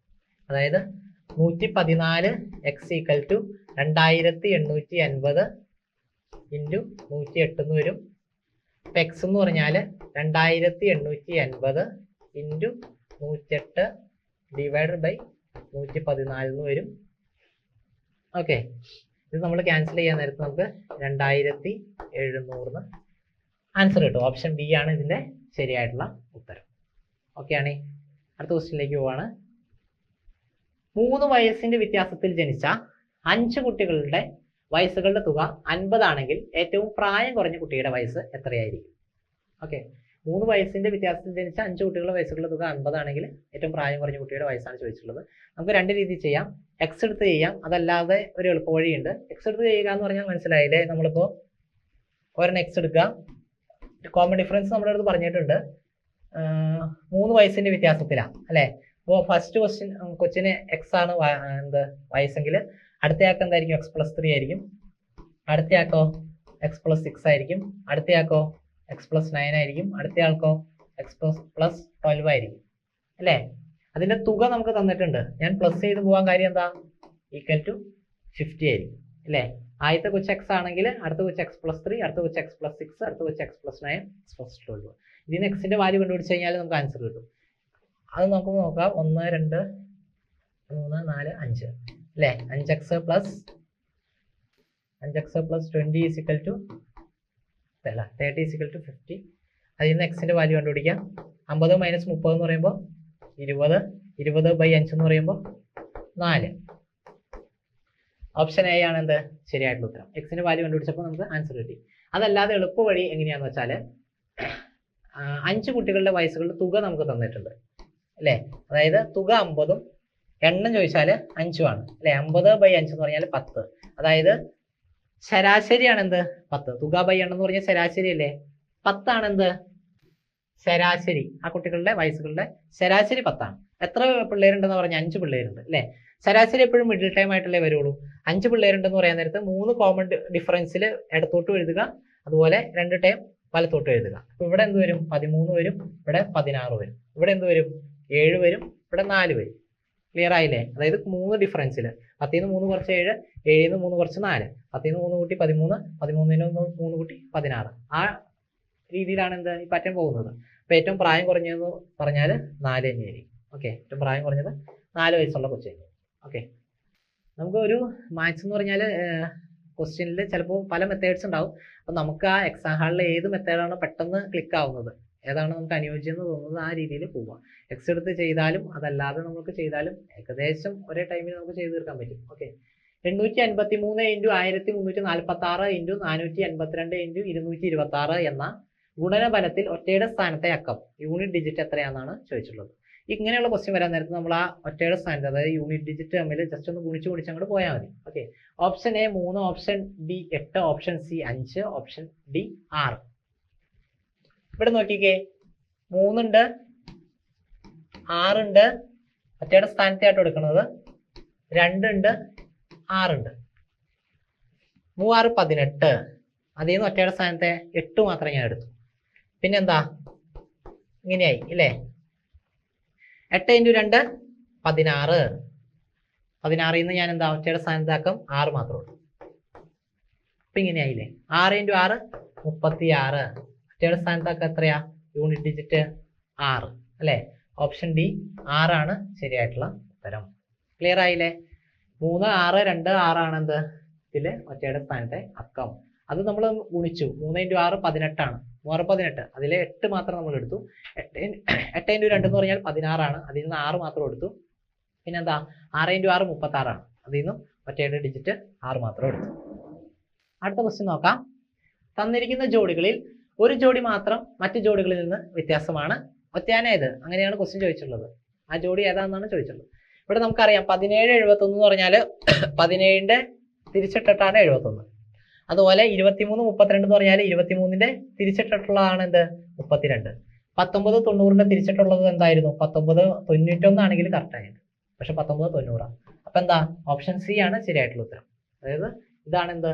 അതായത് 114 എക്സ് ഈക്വൽ ടു 2850 ഇൻറ്റു 108 എന്ന് വരും. ഇപ്പം എക്സ് എന്ന് പറഞ്ഞാൽ 2850 ഇൻറ്റു 108 ഡിവൈഡഡ് ബൈ 114 എന്ന് വരും. ഓക്കെ, ഇത് നമ്മൾ ക്യാൻസൽ ചെയ്യാൻ നേരത്ത് നമുക്ക് 2700 ആൻസർ കിട്ടും. ഓപ്ഷൻ ബി ആണ് ഇതിൻ്റെ ശരിയായിട്ടുള്ള ഉത്തരം. ഓക്കെ ആണേ, അടുത്ത ക്വസ്റ്റ്യനിലേക്ക് പോവാണ്. 3 വയസ്സിന്റെ വ്യത്യാസത്തിൽ ജനിച്ച 5 കുട്ടികളുടെ വയസ്സുകളുടെ തുക 50 ആണെങ്കിൽ ഏറ്റവും പ്രായം കുറഞ്ഞ കുട്ടിയുടെ വയസ്സ് എത്രയായിരിക്കും? ഓക്കെ, 3 വയസ്സിന്റെ വ്യത്യാസത്തിൽ ജനിച്ച 5 കുട്ടികളുടെ വയസ്സുകളുടെ തുക 50 ആണെങ്കിൽ ഏറ്റവും പ്രായം കുറഞ്ഞ കുട്ടിയുടെ വയസ്സാണ് ചോദിച്ചിട്ടുള്ളത്. നമുക്ക് 2 രീതിയിൽ ചെയ്യാം. എക്സ് എടുത്ത് ചെയ്യാം, അതല്ലാതെ ഒരു എളുപ്പ വഴിയുണ്ട്. എക്സ് എടുത്ത് ചെയ്യുക എന്ന് പറഞ്ഞാൽ മനസ്സിലായില്ലേ? നമ്മളിപ്പോൾ ഒരെണ്ണം എക്സ് എടുക്കുക, കോമൺ ഡിഫറൻസ് നമ്മുടെ അടുത്ത് പറഞ്ഞിട്ടുണ്ട്. 3 വയസ്സിന്റെ വ്യത്യാസത്തിലാണ് അല്ലേ? അപ്പോൾ ഫസ്റ്റ് കൊച്ചിന് എക്സ് ആണ് വയസ്സെങ്കിൽ അടുത്തയാൾക്ക് എന്തായിരിക്കും? എക്സ് പ്ലസ് 3 ആയിരിക്കും. അടുത്തയാൾക്കോ എക്സ് പ്ലസ് 6 ആയിരിക്കും. അടുത്തയാൾക്കോ എക്സ് പ്ലസ് 9 ആയിരിക്കും. അടുത്തയാൾക്കോ എക്സ് പ്ലസ് 12 ആയിരിക്കും അല്ലേ? അതിന്റെ തുക നമുക്ക് തന്നിട്ടുണ്ട്. ഞാൻ പ്ലസ് ചെയ്ത് പോകാൻ കാര്യം എന്താ? ഈക്വൽ ടു 50 ആയിരിക്കും അല്ലേ? ആദ്യത്തെ കൊച്ച് എക്സ് ആണെങ്കിൽ അടുത്ത കൊച്ച് എക്സ് പ്ലസ് 3, അടുത്ത കൊച്ച് എക്സ് പ്ലസ് 6, അടുത്ത കൊച്ച് എക്സ് പ്ലസ് 9, എക്സ് പ്ലസ് 12. ഇതിന് എക്സിന്റെ വാല്യൂ കണ്ടുപിടിച്ച് കഴിഞ്ഞാൽ നമുക്ക് ആൻസർ കിട്ടും. അത് നമുക്ക് നോക്കാം. 1 2 3 4 5 അല്ലേ? 5x plus 20 is equal to 30 is equal to 50. അതിൽ നിന്ന് എക്സിന്റെ വാല്യൂ കണ്ടുപിടിക്കാം. 50 മൈനസ് 30 എന്ന് പറയുമ്പോൾ 20. 20 ബൈ 5 എന്ന് പറയുമ്പോൾ 4. ഓപ്ഷൻ എ ആണ് എന്ത് ശരിയായിട്ടുള്ള ഉത്തരം. എക്സിന്റെ വാല്യൂ കണ്ടുപിടിച്ചപ്പോൾ നമുക്ക് ആൻസർ കിട്ടി. അതല്ലാതെ എളുപ്പ വഴി എങ്ങനെയാന്ന് വെച്ചാൽ 5 കുട്ടികളുടെ വയസ്സുകളുടെ തുക നമുക്ക് തന്നിട്ടുണ്ട് അല്ലേ? അതായത് തുക 50ഉം എണ്ണം ചോദിച്ചാൽ 5ഉം ആണ് അല്ലേ? 50 ബൈ 5 എന്ന് പറഞ്ഞാൽ 10. അതായത് ശരാശരിയാണ് എന്ത് 10. തുക ബൈ എണ്ണം എന്ന് പറഞ്ഞാൽ ശരാശരി അല്ലേ? 10 ആണ് എന്ത് ശരാശരി. ആ കുട്ടികളുടെ വയസ്സുകളുടെ ശരാശരി 10 ആണ്. എത്ര പിള്ളേരുണ്ടെന്ന് പറഞ്ഞാൽ 5 പിള്ളേരുണ്ട് അല്ലേ? ശരാശരി എപ്പോഴും മിഡിൽ ടൈം ആയിട്ടല്ലേ വരുള്ളൂ. 5 പിള്ളേരുണ്ടെന്ന് പറയാൻ നേരത്ത് 3 കോമൺ ഡിഫറൻസിൽ ഇടത്തോട്ട് എഴുതുക, അതുപോലെ 2 ടൈം വലത്തോട്ട് എഴുതുക. അപ്പൊ ഇവിടെ എന്ത് വരും? 13 വരും, ഇവിടെ 16 വരും, ഇവിടെ എന്ത് വരും? 7 വരും, ഇവിടെ 4 വരും. ക്ലിയർ ആയില്ലേ? അതായത് 3 ഡിഫറൻസിൽ 10 3 കുറച്ച് 7, 7 3 കുറച്ച് 4, 10 3 കൂട്ടി 13, 13 3 കൂട്ടി 16. ആ രീതിയിലാണ് എന്ത് ഈ പാറ്റേൺ പോകുന്നത്. അപ്പൊ ഏറ്റവും പ്രായം കുറഞ്ഞതെന്ന് പറഞ്ഞാൽ 4 തന്നെയായിരിക്കും. ഓക്കെ, ഏറ്റവും പ്രായം കുറഞ്ഞത് 4 വയസ്സുള്ള കൊച്ചായിരിക്കും. ഓക്കെ, നമുക്ക് ഒരു മാത്സ് എന്ന് പറഞ്ഞാൽ ക്വസ്റ്റ്യനിൽ ചിലപ്പോൾ പല മെത്തേഡ്സ് ഉണ്ടാവും. അപ്പം നമുക്ക് ആ എക്സാം ഹാളിൽ ഏത് മെത്തേഡാണ് പെട്ടെന്ന് ക്ലിക്ക് ആവുന്നത്, ഏതാണ് നമുക്ക് അനുയോജ്യം എന്ന് തോന്നുന്നത്, ആ രീതിയിൽ പോവാം. എക്സ് എടുത്ത് ചെയ്താലും അതല്ലാതെ നമുക്ക് ചെയ്താലും ഏകദേശം ഒരേ ടൈമിൽ നമുക്ക് ചെയ്ത് തീർക്കാൻ പറ്റും. ഓക്കെ, 853 ഇൻറ്റു 1346 ഇൻറ്റു 482 ഇൻറ്റു 226 എന്ന ഗുണനഫലത്തിൽ ഒറ്റയുടെ സ്ഥാനത്തെ അക്കം യൂണിറ്റ് ഡിജിറ്റ് എത്രയാണെന്നാണ് ചോദിച്ചിട്ടുള്ളത്. ഇങ്ങനെയുള്ള ക്വസ്റ്റ്യൻ വരാൻ നേരത്ത് നമ്മൾ ആ ഒറ്റയുടെ സ്ഥാനത്ത്, അതായത് യൂണിറ്റ് ഡിജിറ്റ് തമ്മിൽ ജസ്റ്റ് ഒന്ന് ഗുണിച്ച് അങ്ങോട്ട് പോയാൽ മതി. Okay, option A 3, option B 8, option C 5, option D 6. ഇവിടെ നോക്കിക്കേ, 3 ഉണ്ട്, 6 ഉണ്ട്, ഒറ്റയുടെ സ്ഥാനത്തായിട്ട് എടുക്കുന്നത് 2 ഉണ്ട്, 6 ഉണ്ട്. 3 6 18. അതിൽ നിന്ന് ഒറ്റയുടെ സ്ഥാനത്തെ 8 മാത്രമേ ഞാൻ എടുത്തു. പിന്നെന്താ ഇങ്ങനെയായി ഇല്ലേ? 8 ഇൻറ്റു 2 16. 16ൽ നിന്ന് ഞാൻ എന്താ ഒറ്റയുടെ സ്ഥാനത്താക്കം 6 മാത്രം എടുത്തു. അപ്പൊ ഇങ്ങനെയായില്ലേ? 6 ഇൻറ്റു 6 36. ഒറ്റയുടെ സ്ഥാനത്താക്കം എത്രയാ? യൂണിറ്റ് ഡിജിറ്റ് 6 അല്ലേ? ഓപ്ഷൻ ഡി 6 ആണ് ശരിയായിട്ടുള്ള ഉത്തരം. ക്ലിയർ ആയില്ലേ? 3 6 2 6 ആണ് എന്ത് ഇതില് ഒറ്റയുടെ സ്ഥാനത്തെ അക്കം. അത് നമ്മൾ ഗുണിച്ചു. 3 ഇൻറ്റു 6 18 ആണ്. 3 18. അതിലെ 8 മാത്രം നമ്മൾ എടുത്തു. 8 ഇൻറ്റു 2 എന്ന് പറഞ്ഞാൽ 16 ആണ്. അതിൽ നിന്ന് 6 മാത്രം എടുത്തു. പിന്നെന്താ 6 ഇൻറ്റു 6 36 ആണ്. അതിൽ നിന്നും ഒറ്റയുടെ ഡിജിറ്റ് 6 മാത്രം എടുത്തു. അടുത്ത ക്വസ്റ്റ്യൻ നോക്കാം. തന്നിരിക്കുന്ന ജോഡികളിൽ ഒരു ജോഡി മാത്രം മറ്റു ജോഡികളിൽ നിന്ന് വ്യത്യാസമാണ്. ഒറ്റയാന ഏത്? അങ്ങനെയാണ് ക്വസ്റ്റ്യൻ ചോദിച്ചിട്ടുള്ളത്. ആ ജോഡി ഏതാണെന്നാണ് ചോദിച്ചിട്ടുള്ളത്. ഇവിടെ നമുക്കറിയാം 17 71 എന്ന് പറഞ്ഞാൽ 17ന്റെ തിരിച്ചിട്ടിട്ടാണ് 71. അതുപോലെ 23 32 എന്ന് പറഞ്ഞാൽ 23ന്റെ തിരിച്ചിട്ടിട്ടുള്ളതാണ് എന്ത് 32. 1990 തിരിച്ചിട്ടുള്ളത് എന്തായിരുന്നു? 1991 ആണെങ്കിൽ കറക്റ്റ് ആയിരുന്നു, പക്ഷെ 1990. അപ്പൊ എന്താ? ഓപ്ഷൻ സി ആണ് ശരിയായിട്ടുള്ള ഉത്തരം. അതായത് ഇതാണ് എന്ത്?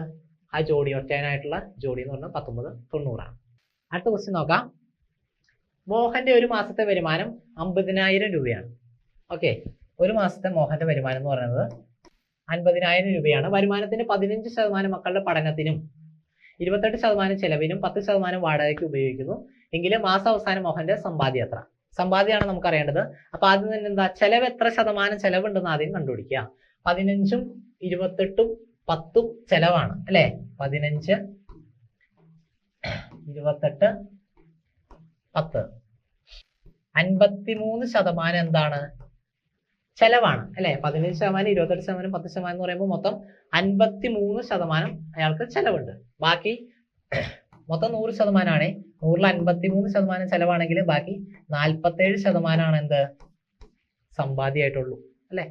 ആ ജോഡി, ഒറ്റയാനായിട്ടുള്ള ജോഡി എന്ന് പറഞ്ഞാൽ 1990. അടുത്ത ക്വസ്റ്റ്യൻ നോക്കാം. മോഹന്റെ ഒരു മാസത്തെ വരുമാനം 50,000 രൂപയാണ്. ഓക്കെ, ഒരു മാസത്തെ മോഹന്റെ വരുമാനം എന്ന് പറയുന്നത് 50,000 രൂപയാണ്. വരുമാനത്തിന് 15% മക്കളുടെ പഠനത്തിനും 28% ചെലവിനും 10% വാടകയ്ക്ക് ഉപയോഗിക്കുന്നു. എങ്കിലും മാസാവസാനം മോഹന്റെ സമ്പാദ്യം എത്ര? സമ്പാദ്യമാണ് നമുക്ക് അറിയേണ്ടത്. അപ്പൊ ആദ്യം തന്നെ എന്താ? ചെലവ് എത്ര ശതമാനം ചെലവുണ്ടെന്ന് ആദ്യം കണ്ടുപിടിക്കുക. 15ഉം 28ഉം 10ഉം ചെലവാണ് അല്ലെ? 15, 28, 10. 53% എന്താണ്? ചെലവാണ് അല്ലെ? 15%, 28%, 10% എന്ന് പറയുമ്പോൾ മൊത്തം 53% അയാൾക്ക് ചെലവുണ്ട്. ബാക്കി മൊത്തം 100% ആണ്. 100ൽ 53% ചെലവാണെങ്കിൽ ബാക്കി 47% എന്ത്? സമ്പാദ്യമായിട്ടുള്ളൂ അല്ലെ?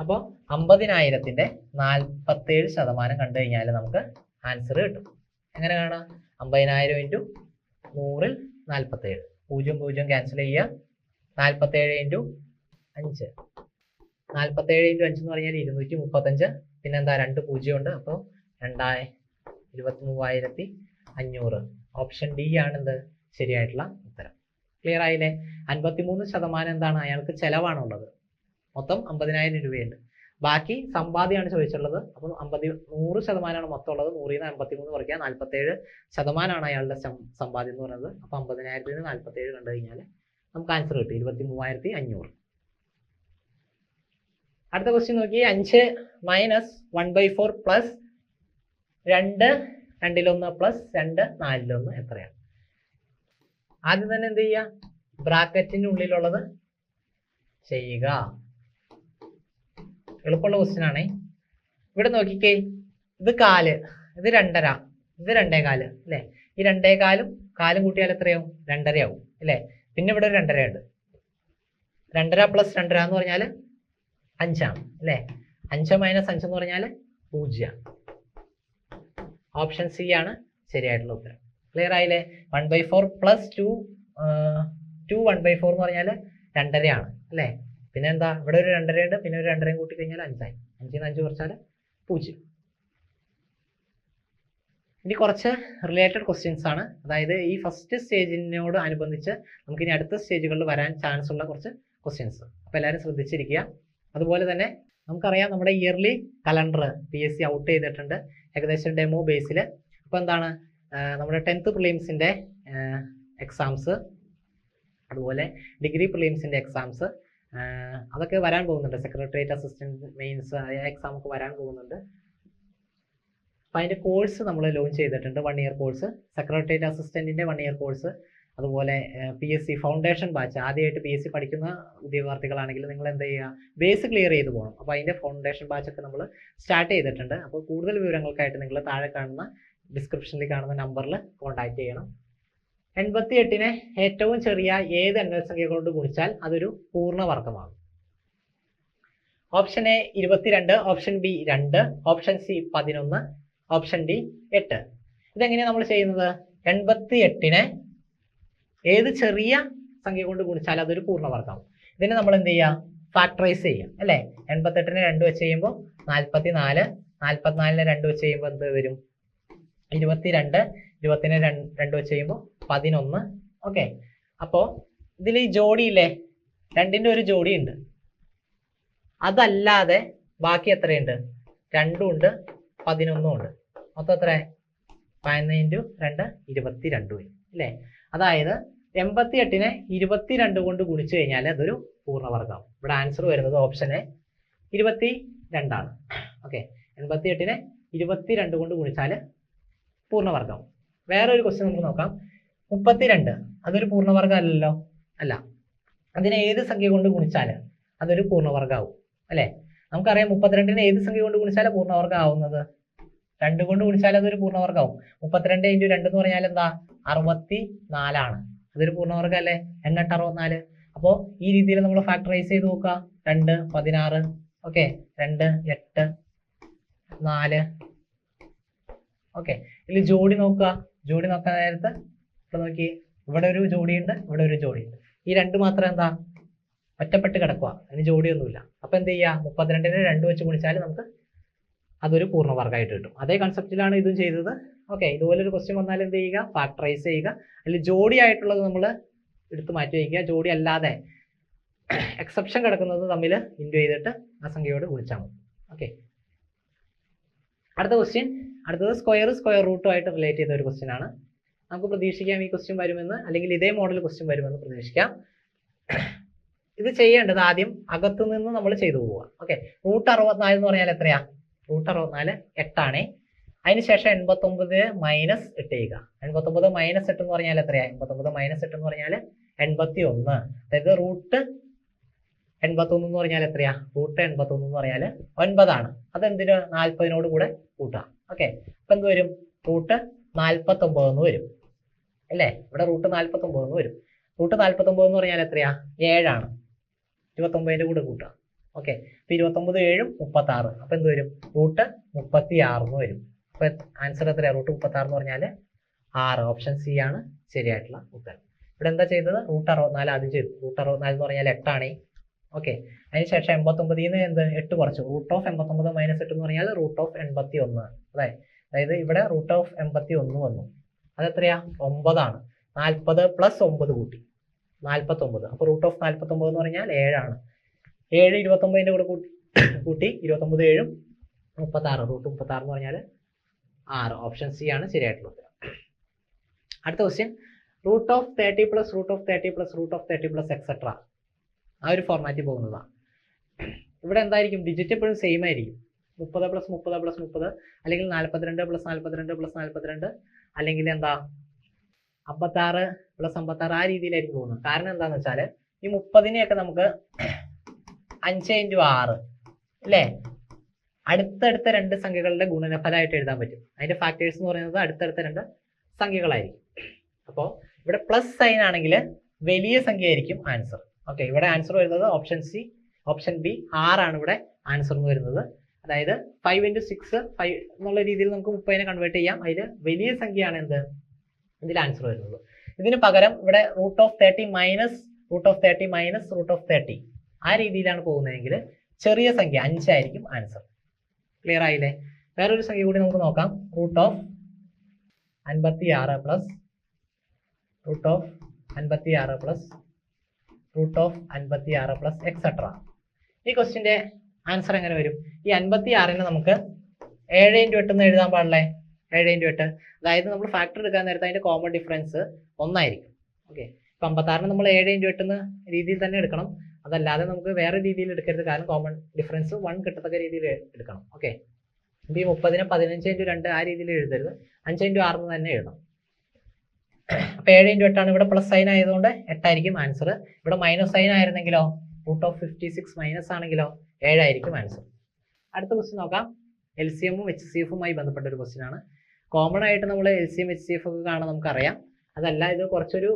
അപ്പോൾ 50,000ന്റെ 47% കണ്ടു കഴിഞ്ഞാൽ നമുക്ക് ആൻസർ കിട്ടും. എങ്ങനെ കാണാം? 50,000 × 100ൽ 47, 0 0 ക്യാൻസൽ ചെയ്യുക. 47 × 5, 47 × 5 എന്ന് പറഞ്ഞാൽ 235. പിന്നെന്താ? 2 0 ഉണ്ട്. അപ്പോൾ 23,500. ഓപ്ഷൻ ഡി ആണ് എന്ത്? ശരിയായിട്ടുള്ള ഉത്തരം. ക്ലിയർ ആയില്ലേ? 53% എന്താണ്? അയാൾക്ക് ചെലവാണുള്ളത്. മൊത്തം 50,000 രൂപയുണ്ട്. ബാക്കി സമ്പാദ്യമാണ് ചോദിച്ചുള്ളത്. അപ്പോൾ 100% മൊത്തം ഉള്ളത്. 100ൽ നിന്ന് 53 കുറയ്ക്കുക. 47% അയാളുടെ സമ്പാദ്യം എന്ന് പറയുന്നത്. അപ്പോൾ 50,000ൽ നിന്ന് 47 കണ്ടു കഴിഞ്ഞാൽ നമുക്ക് ആൻസർ കിട്ടും 23,500. അടുത്ത ക്വസ്റ്റ്യൻ നോക്കി. 5 - 1/4 പ്ലസ് 2 2/1 പ്ലസ് 2 4/1 എത്രയാണ്? ആദ്യം തന്നെ എന്ത് ചെയ്യുക? ബ്രാക്കറ്റിന്റെ ഉള്ളിലുള്ളത് ചെയ്യുക. എളുപ്പമുള്ള ക്വസ്റ്റ്യൻ ആണ്. ഇവിടെ നോക്കിക്കേ, ഇത് 4, ഇത് 2.5, ഇത് 2.25 അല്ലെ? ഈ 2.25 കാലും കൂട്ടിയാൽ എത്രയാവും? 2.5 ആവും അല്ലെ? പിന്നെ ഇവിടെ ഒരു 2.5 ഉണ്ട്. 2.5 പ്ലസ് 2.5 എന്ന് പറഞ്ഞാൽ 5 ആണ് അല്ലെ? 5 - 5 എന്ന് പറഞ്ഞാൽ 0. ഓപ്ഷൻ സി ആണ് ശരിയായിട്ടുള്ള ഉത്തരം. ക്ലിയർ ആയില്ലേ? 1/4 പ്ലസ് 2 1/4 എന്ന് പറഞ്ഞാൽ 2.5 ആണ് അല്ലെ? പിന്നെ എന്താ? ഇവിടെ ഒരു 2.5 ഉണ്ട്, പിന്നെ ഒരു 2.5 കൂട്ടി കഴിഞ്ഞാൽ 5 ആയി. 5 ൽ 5 കുറച്ചാൽ 0. ഇനി കുറച്ച് റിലേറ്റഡ് ക്വസ്റ്റ്യൻസ് ആണ്. അതായത് ഈ ഫസ്റ്റ് സ്റ്റേജിനോട് അനുബന്ധിച്ച് നമുക്ക് ഇനി അടുത്ത സ്റ്റേജുകളിൽ വരാൻ ചാൻസ് ഉള്ള കുറച്ച് ക്വസ്റ്റ്യൻസ്. അപ്പോൾ എല്ലാവരും ശ്രദ്ധിച്ചിരിക്കുക. അതുപോലെ തന്നെ നമുക്കറിയാം നമ്മുടെ ഇയർലി കലണ്ടർ PSC ഔട്ട് ചെയ്തിട്ടുണ്ട് ഏകദേശം ഡെമോ ബേസിൽ. അപ്പോൾ എന്താണ്? നമ്മുടെ 10th പ്രിലിംസിൻ്റെ എക്സാംസ്, അതുപോലെ ഡിഗ്രി പ്രിലിംസിൻ്റെ എക്സാംസ്, അതൊക്കെ വരാൻ പോകുന്നുണ്ട്. സെക്രട്ടേറിയറ്റ് അസിസ്റ്റന്റ് മെയിൻസ് എക്സാം ഒക്കെ വരാൻ പോകുന്നുണ്ട്. അപ്പം അതിൻ്റെ കോഴ്സ് നമ്മൾ ലോഞ്ച് ചെയ്തിട്ടുണ്ട്. 1 ഇയർ കോഴ്സ്, സെക്രട്ടേറിയറ്റ് അസിസ്റ്റന്റിൻ്റെ 1 ഇയർ കോഴ്സ്. അതുപോലെ PSC ഫൗണ്ടേഷൻ ബാച്ച്. ആദ്യമായിട്ട് PSC പഠിക്കുന്ന ഉദ്യോഗാർത്ഥികളാണെങ്കിൽ നിങ്ങൾ എന്ത് ചെയ്യുക? ബേസ് ക്ലിയർ ചെയ്ത് പോകണം. അപ്പോൾ അതിൻ്റെ ഫൗണ്ടേഷൻ ബാച്ചൊക്കെ നമ്മൾ സ്റ്റാർട്ട് ചെയ്തിട്ടുണ്ട്. അപ്പോൾ കൂടുതൽ വിവരങ്ങൾക്കായിട്ട് നിങ്ങൾ താഴെ കാണുന്ന ഡിസ്ക്രിപ്ഷനിൽ കാണുന്ന നമ്പറിൽ കോൺടാക്ട് ചെയ്യണം. 88നെ ഏറ്റവും ചെറിയ ഏത് എണ്ണൽ സംഖ്യ കൊണ്ട് ഗുണിച്ചാൽ അതൊരു പൂർണ്ണവർഗമാകും? Option A 22, option B 2, option C 11, option D 8. ഇതെങ്ങനെയാണ് നമ്മൾ ചെയ്യുന്നത്? 88നെ ഏത് ചെറിയ സംഖ്യ കൊണ്ട് ഗുണിച്ചാൽ അതൊരു പൂർണ്ണവർഗമാകും. ഇതിനെ നമ്മൾ എന്ത് ചെയ്യുക? ഫാക്ടറൈസ് ചെയ്യാം അല്ലേ? 88നെ 2 വെച്ച് ചെയ്യുമ്പോൾ 44, 44നെ 2 വെച്ച് ചെയ്യുമ്പോൾ എന്ത് വരും? 22, 20നെ 2 വെച്ച് ചെയ്യുമ്പോൾ 11. ഓക്കെ, അപ്പോൾ ഇതിൽ ഈ ജോഡിയില്ലേ, 2ന്റെ ഒരു ജോഡി ഉണ്ട്. അതല്ലാതെ ബാക്കി എത്രയുണ്ട്? 2 ഉണ്ട്, 11 ഉണ്ട്. മൊത്തം എത്ര? 11 × 2 22 വരും അല്ലേ? അതായത് 88നെ 22 കൊണ്ട് ഗുണിച്ചു കഴിഞ്ഞാൽ അതൊരു പൂർണ്ണവർഗമാകും. ഇവിടെ ആൻസർ വരുന്നത് ഓപ്ഷൻ എ 22 ആണ്. ഓക്കെ, 88നെ 22 കൊണ്ട് ഗുണിച്ചാൽ പൂർണ്ണവർഗമാകും. വേറെ ഒരു ക്വസ്റ്റ്യൻ നമുക്ക് നോക്കാം. 32 അതൊരു പൂർണ്ണവർഗം അല്ലല്ലോ? അല്ല. അതിനെ ഏത് സംഖ്യ കൊണ്ട് ഗുണിച്ചാൽ അതൊരു പൂർണ്ണവർഗമാകും അല്ലേ? നമുക്കറിയാം 32നെ ഏത് സംഖ്യ കൊണ്ട് ഗുണിച്ചാൽ പൂർണ്ണവർഗം ആവുന്നത്? 2 കൊണ്ട് ഗുണിച്ചാൽ അതൊരു പൂർണ്ണവർഗമാവും. 32 × 2 എന്ന് പറഞ്ഞാൽ എന്താ? 64 ആണ്. അതൊരു പൂർണ്ണവർഗം അല്ലേ? 8 × 64. അപ്പോൾ ഈ രീതിയിൽ നമ്മൾ ഫാക്ടറൈസ് ചെയ്ത് നോക്കുക. 2 16, ഓക്കെ, 2 8 4. ഓക്കെ, ഇതിൽ ജോഡി നോക്കുക. ജോഡി നോക്കാൻ നേരത്ത് ഇവിടെ നോക്കി ഇവിടെ ഒരു ജോഡിയുണ്ട്, ഇവിടെ ഒരു ജോഡിയുണ്ട്. ഈ രണ്ട് മാത്രം എന്താ ഒറ്റപ്പെട്ട് കിടക്കുക, അതിന് ജോഡിയൊന്നുമില്ല. അപ്പൊ എന്ത് ചെയ്യുക, 32നെ 2 വെച്ച് ഗുണിച്ചാൽ നമുക്ക് അതൊരു പൂർണ്ണവർഗമായിട്ട് കിട്ടും. അതേ കൺസെപ്റ്റിലാണ് ഇതും ചെയ്തത്. ഓക്കെ, ഇതുപോലെ ഒരു ക്വസ്റ്റ്യൻ വന്നാൽ എന്ത് ചെയ്യുക, ഫാക്ടറൈസ് ചെയ്യുക. അതിൽ ജോഡി ആയിട്ടുള്ളത് നമ്മൾ എടുത്ത് മാറ്റി വയ്ക്കുക, ജോഡി അല്ലാതെ എക്സെപ്ഷൻ കിടക്കുന്നത് തമ്മിൽ ഇൻറ്റു ചെയ്തിട്ട് ആ സംഖ്യയോട് ഗുണിച്ചാൽ മതി. ഓക്കെ, അടുത്ത ക്വസ്റ്റ്യൻ, അടുത്തത് സ്ക്വയർ റൂട്ടുമായിട്ട് റിലേറ്റ് ചെയ്ത ഒരു ക്വസ്റ്റ്യൻ ആണ്. നമുക്ക് പ്രതീക്ഷിക്കാം ഈ ക്വസ്റ്റ്യൻ വരുമെന്ന്, അല്ലെങ്കിൽ ഇതേ മോഡൽ ക്വസ്റ്റ്യൻ വരുമെന്ന് പ്രതീക്ഷിക്കാം. ഇത് ചെയ്യേണ്ടത് ആദ്യം അകത്തു നിന്ന് നമ്മൾ ചെയ്തു പോവുക. ഓക്കെ, റൂട്ട് 64 എന്ന് പറഞ്ഞാൽ എത്രയാ, റൂട്ട് 64 8 അതിനുശേഷം 89 മൈനസ് 8 ചെയ്യുക. 89 മൈനസ് 8 എന്ന് പറഞ്ഞാൽ എത്രയാ, 89 മൈനസ് 8 എന്ന് പറഞ്ഞാൽ 81. അതായത് റൂട്ട് 81 എന്ന് പറഞ്ഞാൽ എത്രയാ, റൂട്ട് 81 എന്ന് പറഞ്ഞാൽ 9. അതെന്തിന്, 40നോട് കൂടെ കൂട്ടുക. ഓക്കെ, അപ്പൊ എന്ത് വരും, റൂട്ട് 49 എന്ന് വരും അല്ലേ. ഇവിടെ റൂട്ട് 49 എന്ന് വരും. റൂട്ട് 49 എന്ന് പറഞ്ഞാൽ എത്രയാ, 7. 29ന്റെ കൂടെ കൂട്ടുക. ഓക്കെ, അപ്പൊ 29 7 36. അപ്പൊ എന്ത് വരും, റൂട്ട് 36 എന്ന് വരും. അപ്പൊ ആൻസർ എത്രയാ, റൂട്ട് 36 എന്ന് പറഞ്ഞാൽ 6. ഓപ്ഷൻ സി ആണ് ശരിയായിട്ടുള്ള ഉത്തരം. ഇവിടെ എന്താ ചെയ്തത്, റൂട്ട് 64 ആദ്യം ചെയ്തു. റൂട്ട് 64 എന്ന് പറഞ്ഞാൽ 8. ഓക്കെ, അതിനുശേഷം 89ന്ന് എന്ത് 8 കുറച്ചു. റൂട്ട് ഓഫ് 89 മൈനസ് 8 എന്ന് പറഞ്ഞാൽ റൂട്ട് ഓഫ് 81. അതായത് ഇവിടെ റൂട്ട് ഓഫ് 81 വന്നു. അതെത്രയാ, 9. 40 പ്ലസ് 9 കൂട്ടി 49. അപ്പൊ റൂട്ട് ഓഫ് 49 എന്ന് പറഞ്ഞാൽ 7. 7 29ന്റെ കൂടെ കൂട്ടി 29 7 36. റൂട്ട് 36 എന്ന് പറഞ്ഞാൽ 6. ഓപ്ഷൻ സി ആണ് ശരിയായിട്ടുള്ള ഉത്തരം. അടുത്ത question, root of 30 plus root of 30 plus root of 30 plus etcetera. ആ ഒരു ഫോർമാറ്റിൽ പോകുന്നതാണ്. ഇവിടെ എന്തായിരിക്കും, ഡിജിറ്റ് എപ്പോഴും സെയിം ആയിരിക്കും. 30 പ്ലസ് 30 പ്ലസ് 30, അല്ലെങ്കിൽ 42 പ്ലസ് 42 പ്ലസ് 42, അല്ലെങ്കിൽ എന്താ 56 പ്ലസ് 56. ആ രീതിയിലായിരിക്കും പോകുന്നത്. കാരണം എന്താണെന്ന് വെച്ചാൽ ഈ 30നെയൊക്കെ നമുക്ക് 5 × 6 അല്ലേ, അടുത്തടുത്ത രണ്ട് സംഖ്യകളുടെ ഗുണനഫലമായിട്ട് എഴുതാൻ പറ്റും. അതിന്റെ ഫാക്ടേഴ്സ് എന്ന് പറയുന്നത് അടുത്തടുത്ത രണ്ട് സംഖ്യകളായിരിക്കും. അപ്പോൾ ഇവിടെ പ്ലസ് സൈൻ ആണെങ്കിൽ വലിയ സംഖ്യ ആയിരിക്കും ആൻസർ. ഓക്കെ, ഇവിടെ ആൻസർ വരുന്നത് ഓപ്ഷൻ ബി 6 ആണ് ഇവിടെ ആൻസർ എന്ന് വരുന്നത്. അതായത് 5 × 6 5 എന്നുള്ള രീതിയിൽ നമുക്ക് 30നെ കൺവേർട്ട് ചെയ്യാം. അതിൽ വലിയ സംഖ്യയാണ് എന്ത് ഇതിൽ ആൻസർ വരുന്നത്. ഇതിന് പകരം ഇവിടെ root of 30 minus root of 30 minus root of 30 ആ രീതിയിലാണ് പോകുന്നതെങ്കിൽ ചെറിയ സംഖ്യ 5 ആയിരിക്കും ആൻസർ. ക്ലിയർ ആയില്ലേ? വേറൊരു സംഖ്യ കൂടി നമുക്ക് നോക്കാം. Root of 56 plus root of 56 plus root of 56 plus etcetera. ഈ ക്വസ്റ്റിന്റെ ആൻസർ എങ്ങനെ വരും? ഈ 56ന് നമുക്ക് 7 × 8 എന്ന് എഴുതാൻ പാടില്ലേ? 7 × 8, അതായത് നമ്മൾ ഫാക്ടർ എടുക്കാൻ നേരത്തെ അതിന്റെ കോമൺ ഡിഫറൻസ് 1 ആയിരിക്കും. ഓക്കെ, ഇപ്പൊ 56ന് നമ്മൾ 7 × 8 എന്ന രീതിയിൽ തന്നെ എടുക്കണം. അതല്ലാതെ നമുക്ക് വേറെ രീതിയിൽ എടുക്കരുത്, കാരണം കോമൺ ഡിഫറൻസ് 1 കിട്ടത്തക്ക രീതിയിൽ എടുക്കണം. ഓക്കെ, ഇപ്പൊ ഈ 30നെ 15 × 2 ആ രീതിയിൽ എഴുതരുത്, 5 × 6 എന്ന് തന്നെ എഴുതണം. അപ്പൊ 7 × 8 ആണ്. ഇവിടെ പ്ലസ് സൈൻ ആയതുകൊണ്ട് 8 ആയിരിക്കും ആൻസർ. ഇവിടെ മൈനസ് സൈൻ ആയിരുന്നെങ്കിലോ, റൂട്ട് ഓഫ് 56 മൈനസ് ആണെങ്കിലോ 7 ആയിരിക്കും ആൻസർ. അടുത്ത ക്വസ്റ്റ്യൻ നോക്കാം. LCM-ഉം HCF-ഉമായി ബന്ധപ്പെട്ട ഒരു ക്വസ്റ്റ്യൻ ആണ്. കോമൺ ആയിട്ട് നമ്മൾ LCM HCF ഒക്കെ കാണാൻ നമുക്കറിയാം. അതല്ല, ഇത് കുറച്ചൊരു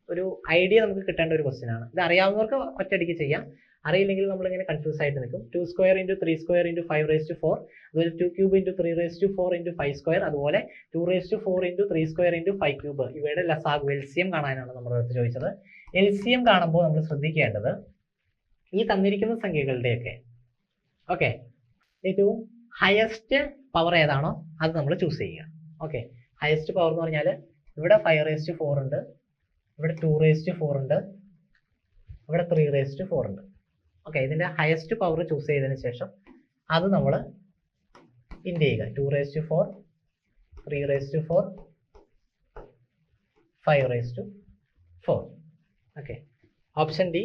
ഒരു ഐഡിയ നമുക്ക് കിട്ടേണ്ട ഒരു ക്വസ്റ്റ്യൻ ആണ്. ഇത് അറിയാവുന്നവർക്ക് ഒറ്റയടിക്ക് ചെയ്യാം, അറിയില്ലെങ്കിൽ നമ്മളിങ്ങനെ കൺഫ്യൂസ് ആയിട്ട് നിൽക്കും. 2² × 3² × 5⁴, അതുപോലെ 2³ × 3⁴ × 5², അതുപോലെ 2⁴ × 3² × 5³ ഇവയുടെ ലസാഗു LCM കാണാനാണ് നമ്മുടെ അടുത്ത് ചോദിച്ചത്. LCM കാണുമ്പോൾ നമ്മൾ ശ്രദ്ധിക്കേണ്ടത് ഈ തന്നിരിക്കുന്ന സംഖ്യകളുടെയൊക്കെ ഓക്കെ ഏറ്റവും ഹയസ്റ്റ് പവർ ഏതാണോ അത് നമ്മൾ ചൂസ് ചെയ്യുക. ഓക്കെ, ഹയസ്റ്റ് പവർ എന്ന് പറഞ്ഞാൽ ഇവിടെ 5⁴ ഉണ്ട്, ഇവിടെ 2⁴ ഉണ്ട്, ഇവിടെ 3⁴ ഉണ്ട്. ഓക്കെ, ഇതിന്റെ ഹയസ്റ്റ് പവർ ചൂസ് ചെയ്തതിന് ശേഷം അത് നമ്മൾ ഇൻഡ് ചെയ്യുക. 2⁴, 3⁴, 5⁴. ഓക്കെ, ഓപ്ഷൻ ഡി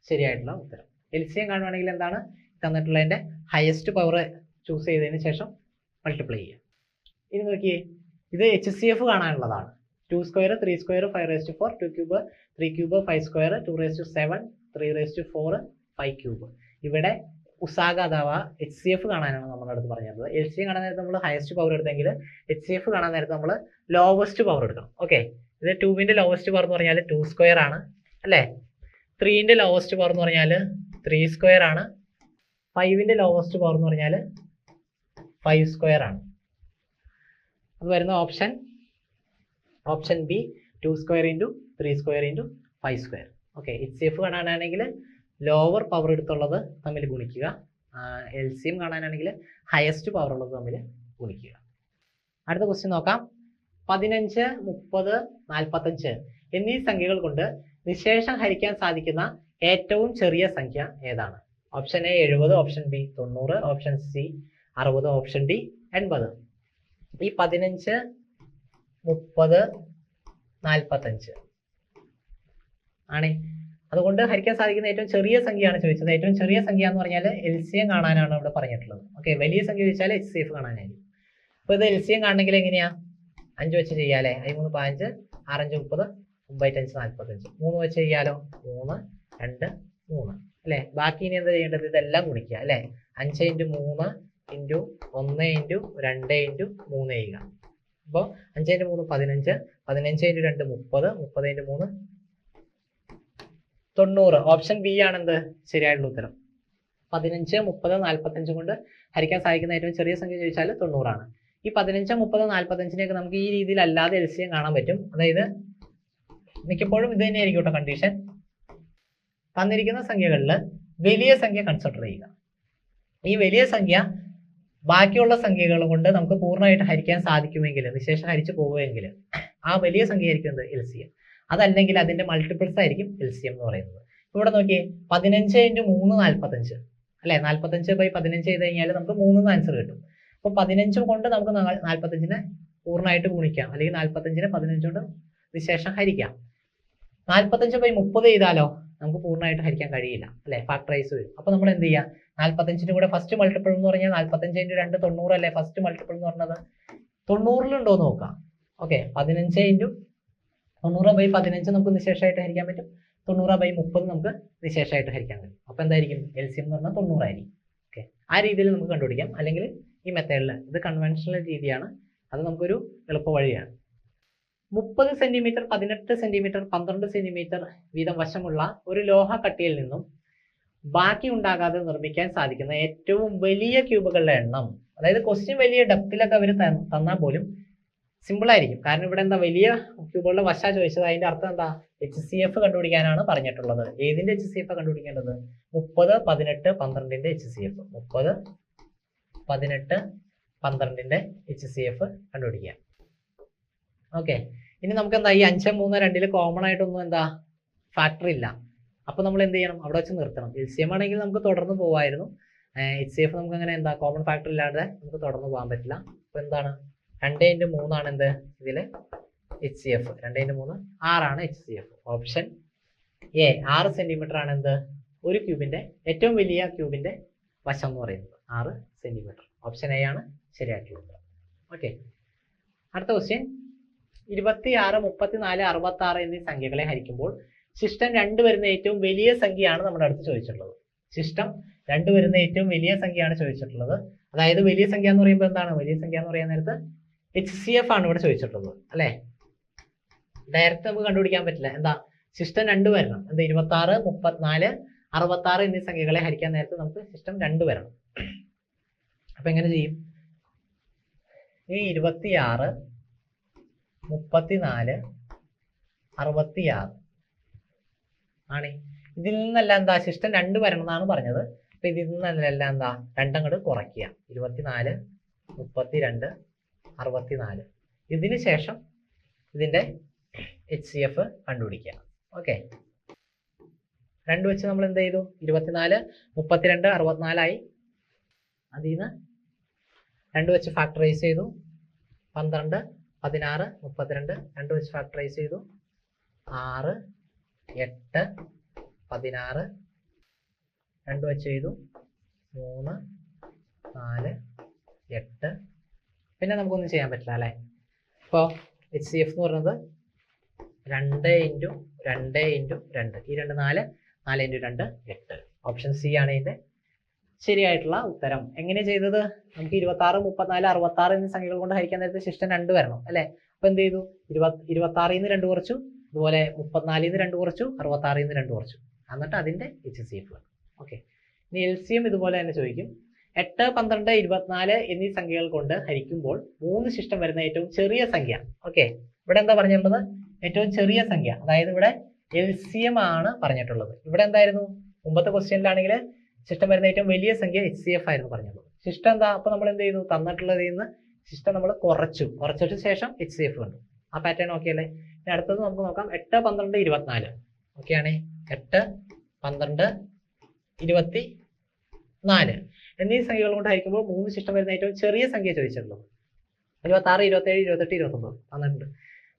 ശരിയായിട്ടുള്ള ഉത്തരം. LCM കാണുവാണെങ്കിൽ എന്താണ് തന്നിട്ടുള്ളതിന്റെ ഹയസ്റ്റ് പവർ ചൂസ് ചെയ്തതിന് ശേഷം മൾട്ടിപ്ലൈ ചെയ്യുക. ഇനി നോക്കിയേ, ഇത് HCF കാണാനുള്ളതാണ്. 2² 3² 5⁴, 2³ 3³ 5², 2⁷ 3⁴ 5³ ഇവിടെ ഉസാഗ അഥവാ HCF കാണാനാണ് നമ്മുടെ അടുത്ത് പറഞ്ഞത്. LCM കാണാൻ നേരത്ത് നമ്മൾ ഹയസ്റ്റ് പവർ എടുത്തെങ്കിൽ HCF കാണാൻ നേരത്ത് നമ്മൾ ലോവസ്റ്റ് പവർ എടുക്കണം. ഓക്കെ, ഇത് 2ന്റെ ലോവസ്റ്റ് പവർ എന്ന് പറഞ്ഞാൽ 2² ആണ് അല്ലേ. 3ന്റെ ലോവസ്റ്റ് പവർ എന്ന് പറഞ്ഞാൽ 3² ആണ്. 5ന്റെ ലോവസ്റ്റ് പവർ എന്ന് പറഞ്ഞാൽ 5² ആണ്. അത് വരുന്ന option option B 2 square into 3 square into 5 square. Okay, HCF കാണാനാണെങ്കിൽ ലോവർ പവർ എടുത്തുള്ളത് തമ്മിൽ ഗുണിക്കുക, LCM കാണാനാണെങ്കിൽ ഹയസ്റ്റ് പവർ ഉള്ളത് തമ്മിൽ ഗുണിക്കുക. അടുത്ത ക്വസ്റ്റ്യൻ നോക്കാം. 15, 30, 45 എന്നീ സംഖ്യകൾ കൊണ്ട് നിശേഷം ഹരിക്കാൻ സാധിക്കുന്ന ഏറ്റവും ചെറിയ സംഖ്യ ഏതാണ്? Option A 70, option B 90, option C 60, option D 80. ഈ 15, 30, 45 ആണ്. അതുകൊണ്ട് ഹരിക്കാൻ സാധിക്കുന്ന ഏറ്റവും ചെറിയ സംഖ്യയാണ് ചോദിച്ചത്. ഏറ്റവും ചെറിയ സംഖ്യ എന്ന് പറഞ്ഞാൽ LCM കാണാനാണ് ഇവിടെ പറഞ്ഞിട്ടുള്ളത്. ഓക്കെ, വലിയ സംഖ്യ ചോദിച്ചാൽ HCF കാണാനായിരിക്കും. അപ്പോൾ ഇത് LCM കാണണമെങ്കിൽ എങ്ങനെയാ? 5 വെച്ച് ചെയ്യാലേ. 5 3 15, 6 5 30, 9 5 45. 3 വെച്ച് ചെയ്യാലോ. 3 2 3 അല്ലേ. ബാക്കി ഇനി എന്താ ചെയ്യേണ്ടത്? ഇതെല്ലാം ഗുണിക്കുക അല്ലേ. 5 × 3 ഇൻറ്റു 1 ഇൻറ്റു 2 ഇൻറ്റു 3 ചെയ്യുക. അപ്പോൾ 5 × 3 15, 15 × 2 30, 30 × 3 90. ഓപ്ഷൻ ബി ആണ് എന്ത് ശരിയായിട്ടുള്ള ഉത്തരം. 15, 30, 45 കൊണ്ട് ഹരിക്കാൻ സാധിക്കുന്ന ഏറ്റവും ചെറിയ സംഖ്യ ചോദിച്ചാൽ 90 ആണ്. ഈ 15, 30, 45 നമുക്ക് ഈ രീതിയിൽ അല്ലാതെ LCM കാണാൻ പറ്റും. അതായത് മിക്കപ്പോഴും ഇത് തന്നെയായിരിക്കും കേട്ടോ കണ്ടീഷൻ. തന്നിരിക്കുന്ന സംഖ്യകളിൽ വലിയ സംഖ്യ കൺസിഡർ ചെയ്യുക. ഈ വലിയ സംഖ്യ ബാക്കിയുള്ള സംഖ്യകൾ കൊണ്ട് നമുക്ക് പൂർണ്ണമായിട്ട് ഹരിക്കാൻ സാധിക്കുമെങ്കിൽ, നിശേഷം ഹരിച്ചു പോകുമെങ്കിൽ ആ വലിയ സംഖ്യ ആയിരിക്കും എന്ത് LCM. അതല്ലെങ്കിൽ അതിന്റെ മൾട്ടിപ്പിൾസ് ആയിരിക്കും LCM എന്ന് പറയുന്നത്. ഇവിടെ നോക്കിയേ, 15 × 3 45 അല്ലെ. 45/15 ചെയ്ത് കഴിഞ്ഞാൽ നമുക്ക് 3 ആൻസർ കിട്ടും. അപ്പോൾ 15 കൊണ്ട് നമുക്ക് 45നെ പൂർണ്ണമായിട്ട് ഗുണിക്കാം, അല്ലെങ്കിൽ 45നെ 15 കൊണ്ട് നിശേഷം ഹരിക്കാം. 45/30 ചെയ്താലോ നമുക്ക് പൂർണ്ണമായിട്ട് ഹരിക്കാൻ കഴിയില്ല അല്ലെ, ഫാക്ടറൈസ് വരും. അപ്പോൾ നമ്മൾ എന്ത് ചെയ്യുക? 45ന്റെ കൂടെ ഫസ്റ്റ് മൾട്ടിപ്പിൾ എന്ന് പറഞ്ഞാൽ 45 × 2 90 അല്ലേ. ഫസ്റ്റ് മൾട്ടിപ്പിൾ എന്ന് പറഞ്ഞത് 90-ലുണ്ടോ എന്ന് നോക്കാം. ഓക്കെ, 15 × 90/15 നമുക്ക് നിശേഷമായിട്ട് ഹരിക്കാൻ പറ്റും. 90/30 നമുക്ക് നിശേഷമായിട്ട് ഹരിക്കാൻ കഴിയും. അപ്പോൾ എന്തായിരിക്കും? LCM എന്ന് പറഞ്ഞാൽ 90 ആയിരിക്കും. ഓക്കെ, ആ രീതിയിൽ നമുക്ക് കണ്ടുപിടിക്കാം. അല്ലെങ്കിൽ ഈ മെത്തേഡിൽ, ഇത് കൺവെൻഷണൽ രീതിയാണ്, അത് നമുക്കൊരു എളുപ്പ വഴിയാണ്. 30 സെന്റിമീറ്റർ, 18 സെന്റിമീറ്റർ, 12 സെന്റിമീറ്റർ വീതം വശമുള്ള ഒരു ലോഹ കട്ടിയിൽ നിന്നും ബാക്കി ഉണ്ടാകാതെ നിർമ്മിക്കാൻ സാധിക്കുന്ന ഏറ്റവും വലിയ ക്യൂബുകളുടെ എണ്ണം. അതായത് ക്വസ്റ്റ്യൻ വലിയ ഡെപ്തിലൊക്കെ അവർ തന്നാൽ പോലും സിമ്പിൾ ആയിരിക്കും. കാരണം ഇവിടെ എന്താ, വലിയ ക്യൂബുകളുടെ വശ ചോദിച്ചത്. അതിന്റെ അർത്ഥം എന്താ? HCF കണ്ടുപിടിക്കാനാണ് പറഞ്ഞിട്ടുള്ളത്. ഏതിന്റെ HCF കണ്ടുപിടിക്കേണ്ടത്? 30, 18, 12ന്റെ HCF. 30, 18, 12ന്റെ HCF കണ്ടുപിടിക്കുക. ഓക്കെ, ഇനി നമുക്ക് എന്താ, ഈ 5, 3, 2 കോമൺ ആയിട്ടൊന്നും എന്താ ഫാക്ടർ ഇല്ല. അപ്പൊ നമ്മൾ എന്ത് ചെയ്യണം? അവിടെ വെച്ച് നിർത്തണം. LCM ആണെങ്കിൽ നമുക്ക് തുടർന്ന് പോവായിരുന്നു. HCF നമുക്ക് അങ്ങനെ എന്താ കോമൺ ഫാക്ടർ ഇല്ലാതെ നമുക്ക് തുടർന്ന് പോകാൻ പറ്റില്ല. അപ്പൊ എന്താണ്? 2 × 3 ആണ് എന്ത് ഇതില് HCF. 2 × 3 6 HCF. Option A 6 centimetre ആണ് എന്ത് ഒരു ക്യൂബിന്റെ, ഏറ്റവും വലിയ ക്യൂബിന്റെ വശം എന്ന് പറയുന്നത് 6 സെന്റിമീറ്റർ. ഓപ്ഷൻ എ ആണ് ശരിയായിട്ടുള്ളത്. ഓക്കെ, അടുത്ത ക്വസ്റ്റ്യൻ. 26, 34, 66 എന്നീ സംഖ്യകളെ ഹരിക്കുമ്പോൾ ശിഷ്ടം 2 വരുന്ന ഏറ്റവും വലിയ സംഖ്യയാണ് നമ്മുടെ അടുത്ത് ചോദിച്ചിട്ടുള്ളത്. ശിഷ്ടം 2 വരുന്ന ഏറ്റവും വലിയ സംഖ്യയാണ് ചോദിച്ചിട്ടുള്ളത്. അതായത് വലിയ സംഖ്യ എന്ന് പറയുമ്പോൾ എന്താണ്? വലിയ സംഖ്യ എന്ന് പറയാൻ നേരത്ത് HCF ആണ് ഇവിടെ ചോദിച്ചിട്ടുള്ളത് അല്ലെ. ഡയറക്റ്റ് നമുക്ക് കണ്ടുപിടിക്കാൻ പറ്റില്ല. എന്താ? ശിഷ്ടം 2 വരണം. എന്താ? 26, 34, 66 എന്നീ സംഖ്യകളെ ഹരിക്കാൻ നേരത്ത് നമുക്ക് ശിഷ്ടം 2 വരണം. അപ്പൊ എങ്ങനെ ചെയ്യും? ഈ 26, 34, 66 ആണ്. ഇതിൽ നിന്നല്ല എന്താ ശിഷ്ടം 2 വരണം എന്നാണ് പറഞ്ഞത്. അപ്പൊ ഇതിൽ നിന്നല്ല എന്താ 2 അങ്ങോട്ട് കുറയ്ക്കുക. 24, 32, 64. ഇതിന് ശേഷം ഇതിന്റെ HCF കണ്ടുപിടിക്കുക. ഓക്കെ, 2 വെച്ച് നമ്മൾ എന്ത് ചെയ്തു? 24, 32, 64 ആയി. അതിൽ നിന്ന് 2 വെച്ച് ഫാക്ടറൈസ് ചെയ്തു. 12, 16, 32 2 വെച്ച് ഫാക്ടറൈസ് ചെയ്തു. 6, 8, 16 2 വെച്ച് ചെയ്തു. 3, 4, 8. പിന്നെ നമുക്കൊന്നും ചെയ്യാൻ പറ്റില്ല അല്ലേ. ഇപ്പോൾ HCF എന്ന് പറയുന്നത് 2 × 2 × 2. ഈ 2 4, 4 × 2 8. ഓപ്ഷൻ സി ആണ് ഇതിന്റെ ശരിയായിട്ടുള്ള ഉത്തരം. എങ്ങനെ ചെയ്തത്? നമുക്ക് 26, 34, 66 എന്നീ സംഖ്യകൾ കൊണ്ട് ഹരിക്കാൻ നേരത്തെ ശിഷ്ടം 2 വരണം അല്ലെ. അപ്പൊ എന്ത് ചെയ്തു? 26 നിന്ന് 2 കുറച്ചു, അതുപോലെ 34 നിന്ന് 2 കുറച്ചു, 66 നിന്ന് 2 കുറച്ചു, എന്നിട്ട് അതിന്റെ HCF. ഓക്കെ, ഇനി LCM ഇതുപോലെ തന്നെ ചോദിക്കും. 8, 12, 24 എന്നീ സംഖ്യകൾ കൊണ്ട് ഹരിക്കുമ്പോൾ 3 ശിഷ്ടം വരുന്ന ഏറ്റവും ചെറിയ സംഖ്യ. ഓക്കെ, ഇവിടെ എന്താ പറഞ്ഞിട്ടുള്ളത്? ഏറ്റവും ചെറിയ സംഖ്യ, അതായത് ഇവിടെ LCM ആണ് പറഞ്ഞിട്ടുള്ളത്. ഇവിടെ എന്തായിരുന്നു? മുമ്പത്തെ ക്വസ്റ്റ്യനിലാണെങ്കിൽ ശിഷ്ടം വരുന്ന ഏറ്റവും വലിയ സംഖ്യ HCF ആയിരുന്നു പറഞ്ഞത്. ശിഷ്ടം എന്താ? അപ്പൊ നമ്മൾ എന്ത് ചെയ്തു? തന്നിട്ടുള്ളതിൽ നിന്ന് ശിഷ്ടം നമ്മൾ കുറച്ചിട്ട് ശേഷം HCF കണ്ടു. ആ പാറ്റേൺ ഓക്കെ അല്ലേ? ഇനി അടുത്തത് നമുക്ക് നോക്കാം. 8, 12, 24 ഓക്കെ ആണ്. 8, 12, 24 എന്നീ സംഖ്യകൾ കൊണ്ട് ഹരിക്കുമ്പോൾ 3 ശിഷ്ടം വരുന്ന ഏറ്റവും ചെറിയ സംഖ്യ ചോദിച്ചിട്ടുള്ളത്. 26, 27, 28, 29 തന്നിട്ടുണ്ട്.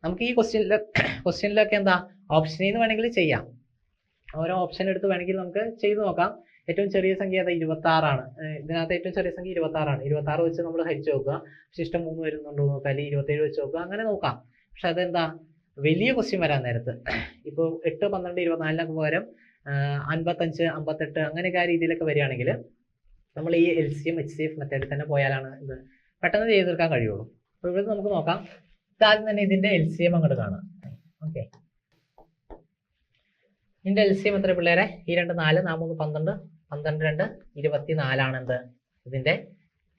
നമുക്ക് ഈ ക്വസ്റ്റ്യനിലൊക്കെ എന്താ ഓപ്ഷനിൽ നിന്ന് വേണമെങ്കിൽ ചെയ്യാം. ഓരോ ഓപ്ഷൻ എടുത്ത് വേണമെങ്കിൽ നമുക്ക് ചെയ്തു നോക്കാം. ഏറ്റവും ചെറിയ സംഖ്യ ഏതാ? 26 ആണ്. ഇതിനകത്ത് ഏറ്റവും ചെറിയ സംഖ്യ 26 ആണ്. 26 വെച്ച് നമ്മൾ ഹരിച്ചു നോക്കുക. ശിഷ്ടം 3 വരുന്നുണ്ടോ നോക്കുക, അല്ലെങ്കിൽ 27 വെച്ച് നോക്കുക, അങ്ങനെ നോക്കാം. പക്ഷെ അതെന്താ വലിയ ക്വസ്റ്റ്യൻ വരാൻ നേരത്ത് ഇപ്പോൾ 8, 12, 24 പകരം 55, 58 അങ്ങനെയൊക്കെ ആ രീതിയിലൊക്കെ വരികയാണെങ്കിൽ നമ്മൾ ഈ LCM HCF മെത്തേഡിൽ തന്നെ പോയാലാണ് ഇത് പെട്ടെന്ന് ചെയ്ത് തീർക്കാൻ കഴിയുള്ളൂ. അപ്പോൾ ഇവിടെ നമുക്ക് നോക്കാം. ആദ്യം തന്നെ ഇതിന്റെ LCM അങ്ങോട്ട് കാണാം. ഓക്കെ, ഇതിന്റെ LCM എത്ര പിള്ളേരെ? ഈ 2 4, 4 3 12, 12 2 24 ആണ് എന്ത് ഇതിന്റെ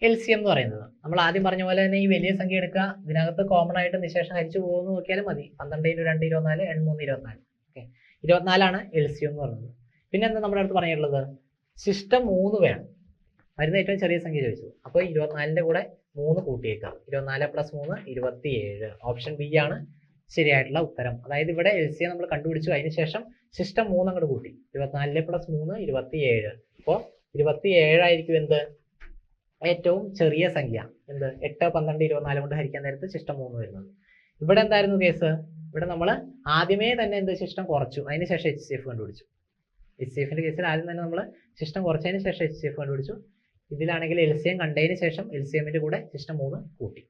LCM എന്ന് പറയുന്നത്. നമ്മൾ ആദ്യം പറഞ്ഞ പോലെ തന്നെ ഈ വലിയ സംഖ്യ എടുക്കുക, ഇതിനകത്ത് കോമൺ ആയിട്ട് നിശേഷം ഹരിച്ചു പോകുന്നു നോക്കിയാലും മതി. 12 × 2 24, 8 3 24. ഓക്കെ, 24 LCM എന്ന് പറയുന്നത്. പിന്നെ എന്താ നമ്മുടെ അടുത്ത് പറഞ്ഞിട്ടുള്ളത്? ശിഷ്ടം 3 വേണം. വരുന്ന ഏറ്റവും ചെറിയ സംഖ്യ ചോദിച്ചു. അപ്പോൾ 24ന്റെ കൂടെ 3 കൂട്ടിയേക്കാം. 24 + 3 27. ഓപ്ഷൻ ബി ആണ് ശരിയായിട്ടുള്ള ഉത്തരം. അതായത് ഇവിടെ LCM നമ്മൾ കണ്ടുപിടിച്ചു, അതിനുശേഷം ശിഷ്ടം 3 അങ്ങോട്ട് കൂട്ടി. 24 + 3 27. അപ്പോൾ 27 ആയിരിക്കും എന്ത് ഏറ്റവും ചെറിയ സംഖ്യ. എന്ത് 8, 12, 24 കൊണ്ട് ഹരിക്കാൻ നേരത്ത് ശിഷ്ടം 3 വരുന്നത്. ഇവിടെ എന്തായിരുന്നു കേസ്? ഇവിടെ നമ്മൾ ആദ്യമേ തന്നെ എന്ത് ശിഷ്ടം കുറച്ചു, അതിനുശേഷം HCF കണ്ടുപിടിച്ചു. HCFന്റെ കേസിൽ ആദ്യം തന്നെ നമ്മൾ ശിഷ്ടം കുറച്ചതിന് ശേഷം HCF കണ്ടുപിടിച്ചു. ഇതിലാണെങ്കിൽ LCM കണ്ടതിന് ശേഷം LCMന്റെ കൂടെ ശിഷ്ടം 3 കൂട്ടി.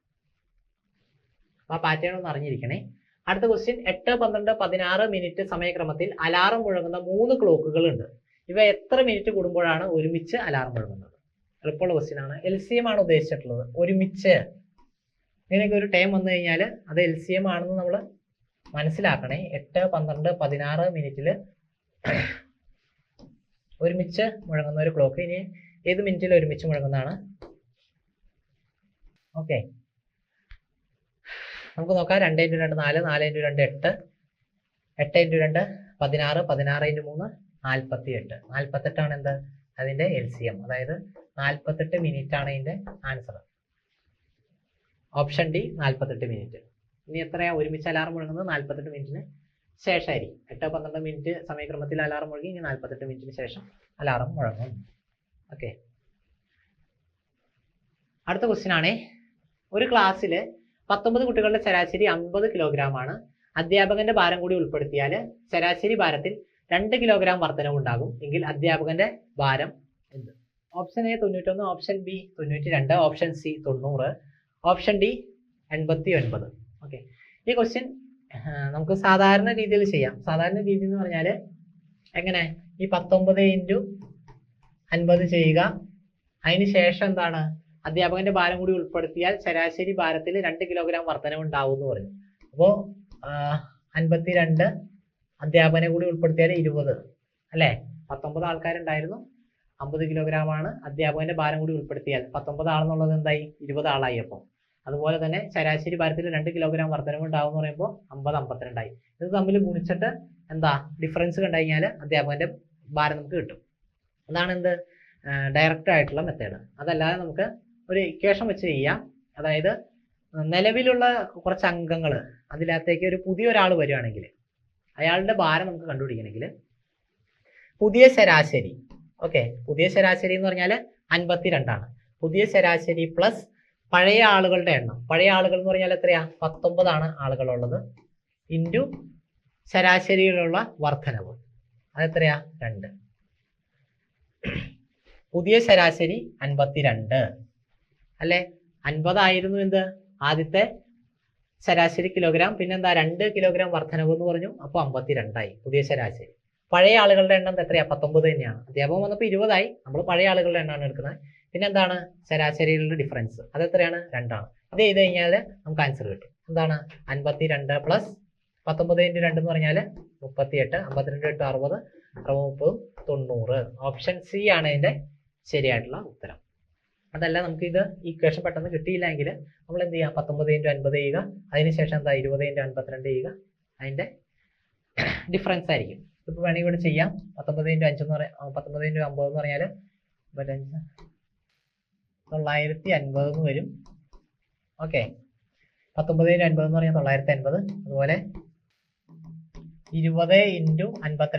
ആ പാറ്റേൺ ഒന്ന് അറിഞ്ഞിരിക്കണേ. അടുത്ത ക്വസ്റ്റ്യൻ 8, 12, 16 മിനിറ്റ് സമയക്രമത്തിൽ അലാറം മുഴങ്ങുന്ന 3 ക്ലോക്കുകൾ ഉണ്ട്. ഇവ എത്ര മിനിറ്റ് കൂടുമ്പോഴാണ് ഒരുമിച്ച് അലാറം മുഴങ്ങുന്നത്? എളുപ്പമുള്ള ക്വസ്റ്റ്യൻ ആണ്. LCM ആണ് ഉദ്ദേശിച്ചിട്ടുള്ളത്. ഒരുമിച്ച് ഇങ്ങനെയൊക്കെ ഒരു ടൈം വന്നു കഴിഞ്ഞാൽ അത് LCM ആണെന്ന് നമ്മൾ മനസ്സിലാക്കണേ. 8, 12, 16 മിനിറ്റിൽ ഒരുമിച്ച് മുഴങ്ങുന്ന ഒരു ക്ലോക്ക്. ഇനി ഏത് മിനിറ്റിൽ ഒരുമിച്ച് മുഴങ്ങുന്നതാണ്? ഓക്കെ, നമുക്ക് നോക്കാം. 2 × 2 4, 4 × 2 8, 8 × 2 16, 16 × 3 48. 48 ആണ് എന്ത് അതിന്റെ LCM. അതായത് 48 മിനിറ്റ് ആണ് ഇതിന്റെ ആൻസർ. Option D 48 minute. ഇനി എത്രയാ ഒരുമിച്ച് അലാറം മുഴങ്ങുന്നത്? 48 മിനിറ്റിന് ശേഷമായിരിക്കും. 8, 12 മിനിറ്റ് സമയക്രമത്തിൽ അലാറം മുഴങ്ങി, ഇനി 48 മിനിറ്റിന് ശേഷം അലാറം മുഴങ്ങും. ഓക്കെ, അടുത്ത ക്വസ്റ്റ്യൻ ആണ്. ഒരു ക്ലാസ്സിൽ 19 കുട്ടികളുടെ ശരാശരി 50 കിലോഗ്രാം ആണ്. അധ്യാപകന്റെ ഭാരം കൂടി ഉൾപ്പെടുത്തിയാൽ ശരാശരി ഭാരത്തിൽ 2 കിലോഗ്രാം വർധനവ് ഉണ്ടാകും എങ്കിൽ അധ്യാപകന്റെ ഭാരം എന്ത്? Option A 91, option B 92, option C 90, option D 89. Okay, ഈ ക്വസ്റ്റ്യൻ നമുക്ക് സാധാരണ രീതിയിൽ ചെയ്യാം. സാധാരണ രീതി എന്ന് പറഞ്ഞാൽ എങ്ങനെ? ഈ 19 × 50 ചെയ്യുക. അതിന് ശേഷം എന്താണ്? അധ്യാപകന്റെ ഭാരം കൂടി ഉൾപ്പെടുത്തിയാൽ ശരാശരി ഭാരത്തിൽ 2 കിലോഗ്രാം വർധനവ് ഉണ്ടാവും എന്ന് പറഞ്ഞു. അപ്പോൾ 52 അധ്യാപകനെ കൂടി ഉൾപ്പെടുത്തിയാൽ 20 അല്ലേ? 19 ആൾക്കാരുണ്ടായിരുന്നു, 50 കിലോഗ്രാം ആണ്. അധ്യാപകന്റെ ഭാരം കൂടി ഉൾപ്പെടുത്തിയാൽ 19 ആളെന്നുള്ളത് എന്തായി? 20 ആളായി. അപ്പോൾ അതുപോലെ തന്നെ ശരാശരി ഭാരത്തിൽ 2 കിലോഗ്രാം വർധനവ് ഉണ്ടാവും എന്ന് പറയുമ്പോൾ 50 52 ആയി. ഇത് തമ്മിൽ ഗുണിച്ചിട്ട് എന്താ ഡിഫറൻസ് കണ്ടു കഴിഞ്ഞാൽ അധ്യാപകന്റെ ഭാരം നമുക്ക് കിട്ടും. അതാണ് എന്ത് ഡയറക്റ്റ് ആയിട്ടുള്ള മെത്തേഡ്. അതല്ലാതെ നമുക്ക് ഒരു ഇക്വേഷൻ വെച്ച് ചെയ്യാം. അതായത് നിലവിലുള്ള കുറച്ച് അംഗങ്ങൾ അതിനകത്തേക്ക് ഒരു പുതിയൊരാൾ വരികയാണെങ്കിൽ അയാളുടെ ഭാരം നമുക്ക് കണ്ടുപിടിക്കണമെങ്കിൽ പുതിയ ശരാശരി, ഓക്കെ, പുതിയ ശരാശരി എന്ന് പറഞ്ഞാൽ 52 ആണ്. പുതിയ ശരാശരി പ്ലസ് പഴയ ആളുകളുടെ എണ്ണം. പഴയ ആളുകൾ എന്ന് പറഞ്ഞാൽ എത്രയാ? 19 ആണ് ആളുകളുള്ളത്, ഇൻറ്റു ശരാശരിയിലുള്ള വർധനവ്. അതെത്രയാ? 2. പുതിയ ശരാശരി 52 അല്ലേ? 50 ആയിരുന്നു എന്ത് ആദ്യത്തെ ശരാശരി കിലോഗ്രാം. പിന്നെന്താ 2 കിലോഗ്രാം വർധനവ് എന്ന് പറഞ്ഞു. അപ്പോൾ 52 ആയി പുതിയ ശരാശരി. പഴയ ആളുകളുടെ എണ്ണം എത്രയാ? 19 തന്നെയാണ്. അധ്യാപകം വന്നപ്പോൾ 20 ആയി. നമ്മൾ പഴയ ആളുകളുടെ എണ്ണമാണ് എടുക്കുന്നത്. പിന്നെ എന്താണ് ശരാശരിയിലുള്ള ഡിഫറൻസ്? അതെത്രയാണ്? 2 ആണ്. അത് ചെയ്ത് കഴിഞ്ഞാൽ നമുക്ക് ആൻസർ കിട്ടും. എന്താണ്? 52 പ്ലസ് 19 × 2 എന്ന് പറഞ്ഞാൽ 38. 52 × 8 60, 60 30 90. ഓപ്ഷൻ സി ആണ് ഇതിന്റെ ശരിയായിട്ടുള്ള ഉത്തരം. അതല്ല നമുക്ക് ഇത് ഇക്വേഷൻ പെട്ടെന്ന് കിട്ടിയില്ലെങ്കിൽ നമ്മൾ എന്ത് ചെയ്യുക, 19 × 50 ചെയ്യുക, അതിനുശേഷം എന്താ 20 × 52 ചെയ്യുക, അതിൻ്റെ ഡിഫറൻസ് ആയിരിക്കും. ഇപ്പോൾ വേണമെങ്കിൽ ഇവിടെ ചെയ്യാം. 19 × 5 എന്ന് പറയാം, 19 × 50 എന്ന് പറഞ്ഞാൽ 950 എന്ന് വരും. ഓക്കെ, 19 × 50 എന്ന് പറഞ്ഞാൽ 950. അതുപോലെ 20 × 52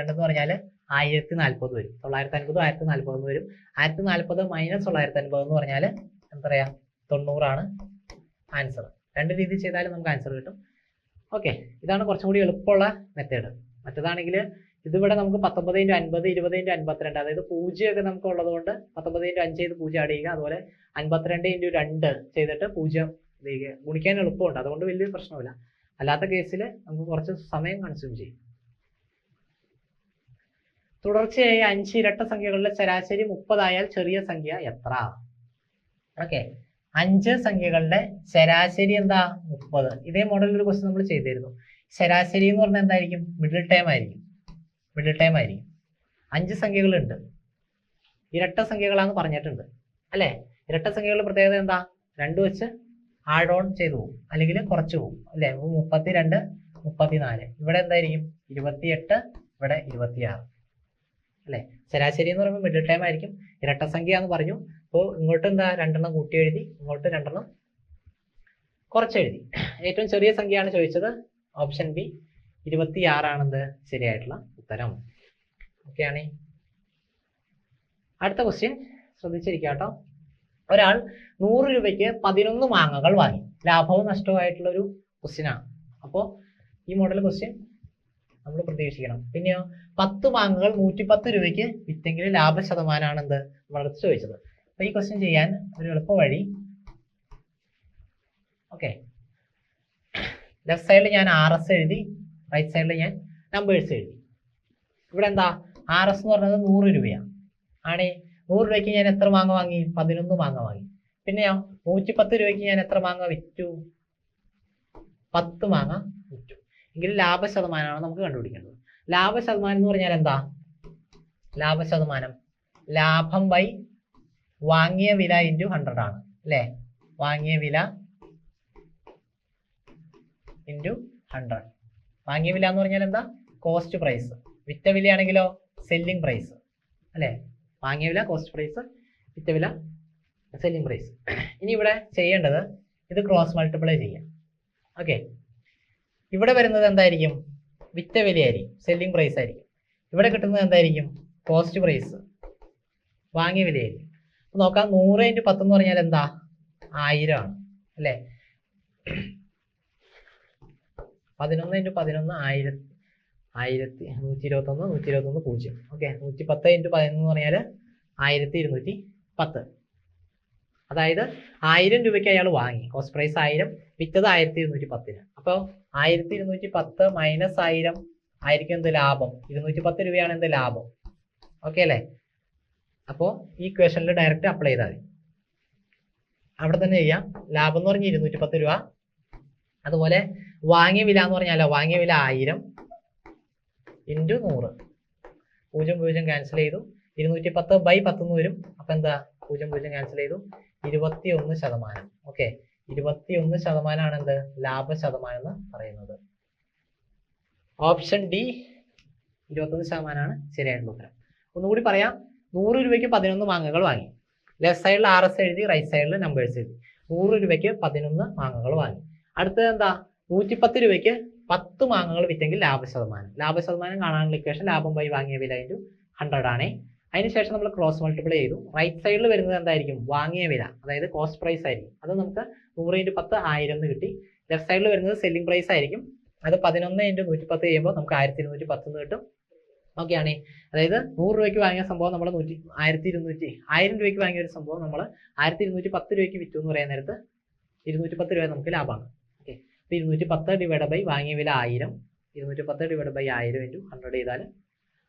എന്ന് പറഞ്ഞാൽ 1040 വരും. 950 1040 എന്ന് വരും. 1040 - 950 എന്ന് പറഞ്ഞാൽ എന്താ പറയുക, 90 ആണ് ആൻസർ. രണ്ട് രീതി ചെയ്താലും നമുക്ക് ആൻസർ കിട്ടും. ഓക്കെ, ഇതാണ് കുറച്ചും കൂടി എളുപ്പമുള്ള മെത്തേഡ്. മറ്റേതാണെങ്കിൽ ഇതിവിടെ നമുക്ക് 19 × 50, 20 × 52, അതായത് 0 ഒക്കെ നമുക്ക് ഉള്ളത് കൊണ്ട് 19 × 5 ചെയ്ത് 0 ആഡ് ചെയ്യുക. അതുപോലെ 52 × 2 ചെയ്തിട്ട് 0 ഗുണിക്കാൻ എളുപ്പമുണ്ട്, അതുകൊണ്ട് വലിയ പ്രശ്നമില്ല. അല്ലാത്ത കേസിൽ നമുക്ക് കുറച്ച് സമയം കൺസ്യൂം ചെയ്യും. തുടർച്ചയായി 5 ഇരട്ട സംഖ്യകളുടെ ശരാശരി 30 ആയാൽ ചെറിയ സംഖ്യ എത്ര? ഓക്കെ, 5 സംഖ്യകളുടെ ശരാശരി എന്താ, 30. ഇതേ മോഡലിൽ ഒരു ക്വസ്റ്റ്യൻ നമ്മൾ ചെയ്തിരുന്നു. ശരാശരി എന്ന് പറഞ്ഞാൽ എന്തായിരിക്കും, മിഡിൽ ടൈം ആയിരിക്കും. 5 സംഖ്യകളുണ്ട്, ഇരട്ട സംഖ്യകളാന്ന് പറഞ്ഞിട്ടുണ്ട് അല്ലേ. ഇരട്ട സംഖ്യകളുടെ പ്രത്യേകത എന്താ, 2 വെച്ച് ആഡ് ഓൺ ചെയ്തു പോകും, അല്ലെങ്കിൽ കുറച്ച് പോകും അല്ലേ. 32, 34, ഇവിടെ എന്തായിരിക്കും 28, ഇവിടെ 26 അല്ലേ. ശരാശരി എന്ന് പറയുമ്പോൾ മിഡിൽ ടൈം ആയിരിക്കും. ഇരട്ട സംഖ്യ എന്ന് പറഞ്ഞു. അപ്പോൾ ഇങ്ങോട്ട് എന്താ, 2 എണ്ണം കൂട്ടി എഴുതി, ഇങ്ങോട്ട് 2 എണ്ണം കുറച്ചെഴുതി. ഏറ്റവും ചെറിയ സംഖ്യയാണ് ചോദിച്ചത്. ഓപ്ഷൻ ബി 26 ആണെന്ത് ശരിയായിട്ടുള്ള ഉത്തരം. ഓക്കെ ആണ്. അടുത്ത ക്വസ്റ്റ്യൻ ശ്രദ്ധിച്ചിരിക്കുക കേട്ടോ. ഒരാൾ 100 രൂപയ്ക്ക് 11 മാങ്ങകൾ വാങ്ങി. ലാഭവും നഷ്ടവുമായിട്ടുള്ള ഒരു ക്വസ്റ്റ്യനാണ്. അപ്പോൾ ഈ മോഡൽ ക്വസ്റ്റ്യൻ നമ്മൾ പ്രതീക്ഷിക്കണം. പിന്നെയോ 10 മാങ്ങകൾ 110 രൂപയ്ക്ക് വിറ്റെങ്കിൽ ലാഭ ശതമാനമാണ് എന്ത് നമ്മളടുത്ത് ചോദിച്ചത്. അപ്പൊ ഈ ക്വസ്റ്റ്യൻ ചെയ്യാൻ ഒരു എളുപ്പ വഴി, ഓക്കെ, ലെഫ്റ്റ് സൈഡിൽ ഞാൻ RS എഴുതി, റൈറ്റ് സൈഡിൽ ഞാൻ നമ്പേഴ്സ് എഴുതി. ഇവിടെ എന്താ, RS എന്ന് പറഞ്ഞത് 100 രൂപയാണ്. ആണേ 100 രൂപയ്ക്ക് ഞാൻ എത്ര മാങ്ങ വാങ്ങി, 11 മാങ്ങ വാങ്ങി. പിന്നെയോ 110 രൂപയ്ക്ക് ഞാൻ എത്ര മാങ്ങ വിറ്റു, 10 മാങ്ങ വിറ്റു. എങ്കിൽ ലാഭ ശതമാനമാണ് നമുക്ക് കണ്ടുപിടിക്കേണ്ടത്. ലാഭ ശതമാനം എന്ന് പറഞ്ഞാൽ എന്താ, ലാഭ ശതമാനം ലാഭം ബൈ വാങ്ങിയ വില ഇൻറ്റു 100 ആണ് അല്ലേ. വാങ്ങിയ വില ഇൻറ്റു 100. വാങ്ങിയ വില എന്ന് പറഞ്ഞാൽ എന്താ, കോസ്റ്റ് പ്രൈസ്. വിറ്റ വിലയാണെങ്കിലോ സെല്ലിംഗ് പ്രൈസ് അല്ലേ. വാങ്ങിയ വില കോസ്റ്റ് പ്രൈസ്, വിറ്റ വില സെല്ലിംഗ് പ്രൈസ്. ഇനി ഇവിടെ ചെയ്യേണ്ടത് ഇത് ക്രോസ് മൾട്ടിപ്ലൈ ചെയ്യാം. ഓക്കെ, ഇവിടെ വരുന്നത് എന്തായിരിക്കും, വിറ്റ വിലയായിരിക്കും, സെല്ലിംഗ് പ്രൈസ് ആയിരിക്കും. ഇവിടെ കിട്ടുന്നത് എന്തായിരിക്കും, കോസ്റ്റ് പ്രൈസ്, വാങ്ങിയ വിലയായിരിക്കും. അപ്പോൾ നോക്കാം, 100 × 10 എന്ന് പറഞ്ഞാൽ എന്താ, 1000 ആണ് അല്ലേ. 11 × 11 1000, 121, 121 0. ഓക്കെ, 110 × 11 എന്ന് പറഞ്ഞാൽ 1210. അതായത് 1000 രൂപയ്ക്ക് അയാൾ വാങ്ങി, കോസ്റ്റ് പ്രൈസ് 1000, വിറ്റത് 1210. അപ്പോൾ 1210 - 1000 ആയിരിക്കും എന്ത്, ലാഭം. 210 രൂപയാണ് എന്ത്, ലാഭം. ഓക്കെ അല്ലേ. അപ്പോൾ ഈ ഇക്വേഷനിൽ ഡയറക്റ്റ് അപ്ലൈ ചെയ്താൽ മതി. അവിടെ തന്നെ ചെയ്യാം. ലാഭം എന്ന് പറഞ്ഞാൽ 210 രൂപ. അതുപോലെ വാങ്ങിയ വില എന്ന് പറഞ്ഞാലോ, വാങ്ങിയ വില 1000 × 100. 0 0 ക്യാൻസൽ ചെയ്തു. 210/10 എന്ന് വരും. അപ്പം എന്താ, 0 0 ക്യാൻസൽ ചെയ്തു. 21%. ഓക്കെ, 21% എന്ത്, ലാഭ ശതമാനം എന്ന് പറയുന്നത്. ഓപ്ഷൻ ഡി 21% ശരിയായിട്ടുള്ള ഉത്തരം. ഒന്നുകൂടി പറയാം, 100 രൂപയ്ക്ക് 11 മാങ്ങകൾ വാങ്ങി. ലെഫ്റ്റ് സൈഡിൽ RS എഴുതി, റൈറ്റ് സൈഡിൽ നമ്പേഴ്സ് എഴുതി. 100 രൂപയ്ക്ക് 11 മാങ്ങകൾ വാങ്ങി. അടുത്തത് എന്താ, 110 രൂപയ്ക്ക് 10 മാങ്ങകൾ വിറ്റെങ്കിൽ ലാഭ ശതമാനം. ലാഭ ശതമാനം കാണാനുള്ള ഇക്വേഷൻ ലാഭം ബൈ വാങ്ങിയ വില ഇൻറ്റു 100 ആണ്. അതിനുശേഷം നമ്മൾ ക്രോസ് മൾട്ടിപ്ലൈ ചെയ്തു. റൈറ്റ് സൈഡിൽ വരുന്നത് എന്തായിരിക്കും, വാങ്ങിയ വില, അതായത് കോസ്റ്റ് പ്രൈസ് ആയിരിക്കും. അത് നമുക്ക് 100 × 10 1000 എന്ന് കിട്ടി. ലെഫ്റ്റ് സൈഡിൽ വരുന്നത് സെല്ലിംഗ് പ്രൈസ് ആയിരിക്കും. അത് 11 × 110 ചെയ്യുമ്പോൾ നമുക്ക് 1210 എന്ന് കിട്ടും. ഓക്കെ ആണ്. അതായത് 100 രൂപയ്ക്ക് വാങ്ങിയ സംഭവം നമ്മൾ 1000 രൂപയ്ക്ക് വാങ്ങിയ ഒരു സംഭവം നമ്മൾ 1210 രൂപയ്ക്ക് വിറ്റു എന്ന് പറയാൻ നേരത്ത് 210 രൂപ നമുക്ക് ലാഭമാണ്. ഓക്കെ, അപ്പോൾ 210 ഡിവൈഡ് ബൈ വാങ്ങിയ വില 1000, 210 ഡിവൈഡ് ബൈ 1000 × 100 ചെയ്താൽ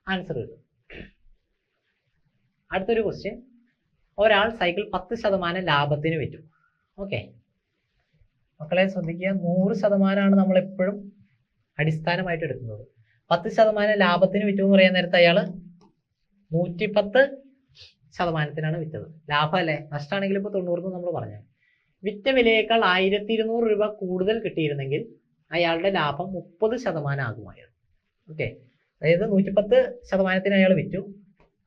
ആൻസർ കിട്ടും. അടുത്തൊരു ക്വസ്റ്റ്യൻ, ഒരാൾ സൈക്കിൾ 10% ലാഭത്തിന് വിറ്റു. ഓക്കെ, മക്കളെ ശ്രദ്ധിക്കുക, 100% നമ്മൾ എപ്പോഴും അടിസ്ഥാനമായിട്ട് എടുക്കുന്നത്. 10% ലാഭത്തിന് വിറ്റു എന്ന് പറയാൻ നേരത്തെ അയാൾ 110 ശതമാനത്തിനാണ് വിറ്റത്. ലാഭമല്ലേ, നഷ്ടമാണെങ്കിൽ ഇപ്പോൾ 90 നമ്മൾ പറഞ്ഞു. വിറ്റ വിലയേക്കാൾ 1200 രൂപ കൂടുതൽ കിട്ടിയിരുന്നെങ്കിൽ അയാളുടെ ലാഭം 30% ആകുമായിരുന്നു. ഓക്കെ, അതായത് 110% അയാൾ വിറ്റു,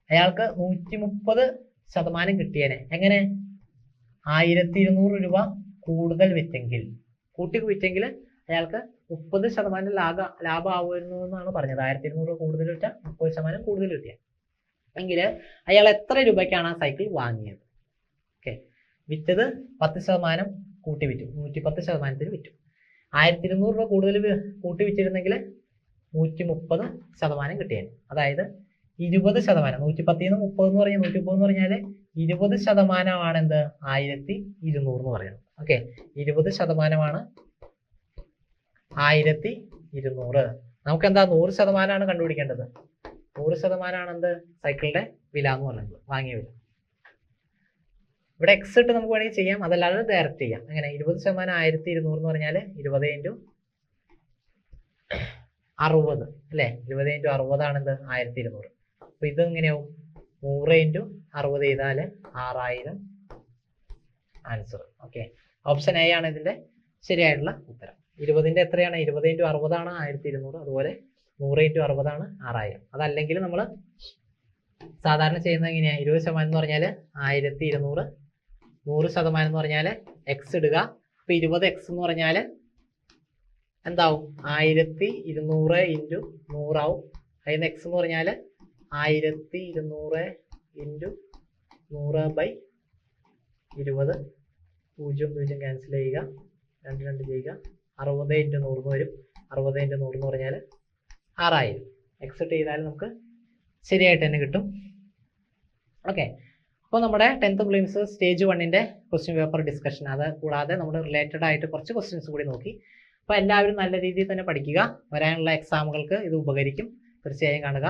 അയാൾക്ക് 130% കിട്ടിയേനെ. എങ്ങനെ? 1200 രൂപ കൂടുതൽ വിറ്റെങ്കിൽ, കൂട്ടി വിറ്റെങ്കിൽ അയാൾക്ക് 30% ലാഭമാവുമായിരുന്നു എന്നാണ് പറഞ്ഞത്. 1200 രൂപ കൂടുതൽ വിറ്റ 30% കൂടുതൽ കിട്ടിയ എങ്കിൽ അയാൾ എത്ര രൂപയ്ക്കാണ് ആ സൈക്കിൾ വാങ്ങിയത്? ഓക്കെ, വിറ്റത് 10% കൂട്ടി വിറ്റു, 110%-ന് വിറ്റു. 1200 രൂപ കൂടുതൽ കൂട്ടി വിറ്റിരുന്നെങ്കിൽ 130% കിട്ടിയേനെ. അതായത് 20%, 110 നിന്ന് 30 എന്ന് പറഞ്ഞാൽ 130 എന്ന് പറഞ്ഞാൽ 20% എന്ത്? 1200 എന്ന് പറയുന്നത്. ഓക്കെ, 20% 1200. നമുക്ക് എന്താ 100% കണ്ടുപിടിക്കേണ്ടത്. 100% എന്ത്? സൈക്കിളിന്റെ വില എന്ന് പറയുന്നത്, വാങ്ങിയ വില. ഇവിടെ എക്സ് ഇട്ട് നമുക്ക് വേണമെങ്കിൽ ചെയ്യാം, അതല്ലാതെ ഡയറക്റ്റ് ചെയ്യാം. എങ്ങനെ? 20% 1200 എന്ന് പറഞ്ഞാൽ 20 × 60 അല്ലേ? 20 × 60 ആണ് എന്ത്? 1200. അപ്പൊ ഇത് എങ്ങനെയാവും? 100 × 60 ചെയ്താൽ 6000 ആൻസർ. ഓക്കെ, ഓപ്ഷൻ എ ആണ് ഇതിന്റെ ശരിയായിട്ടുള്ള ഉത്തരം. 20ന്റെ എത്രയാണ്? 20 × 60 ആണ് 1200. അതുപോലെ 100 × 60 ആണ് 6000. അതല്ലെങ്കിൽ നമ്മൾ സാധാരണ ചെയ്യുന്നത് എങ്ങനെയാണ്? 20% എന്ന് പറഞ്ഞാൽ 1200, 100% എന്ന് പറഞ്ഞാൽ എക്സ് ഇടുക. അപ്പൊ 20x എന്ന് പറഞ്ഞാൽ എന്താവും? 1200 × 100 ആവും. അതിന് എക്സ് എന്ന് പറഞ്ഞാൽ 1200 × 100/20. 0 ക്യാൻസൽ ചെയ്യുക, 2 ചെയ്യുക, 60 × 100 വരും. 60 × 100 എന്ന് പറഞ്ഞാൽ 6000. എക്സിറ്റ് ചെയ്താൽ നമുക്ക് ശരിയായിട്ട് തന്നെ കിട്ടും. ഓക്കെ, അപ്പോൾ നമ്മുടെ 10th പ്രിലിംസ് സ്റ്റേജ് 1ന്റെ ക്വസ്റ്റ്യൻ പേപ്പർ ഡിസ്കഷൻ, അത് കൂടാതെ നമ്മൾ റിലേറ്റഡ് ആയിട്ട് കുറച്ച് ക്വസ്റ്റ്യൻസ് കൂടി നോക്കി. അപ്പോൾ എല്ലാവരും നല്ല രീതിയിൽ തന്നെ പഠിക്കുക. വരാനുള്ള എക്സാമുകൾക്ക് ഇത് ഉപകരിക്കും, തീർച്ചയായും കാണുക.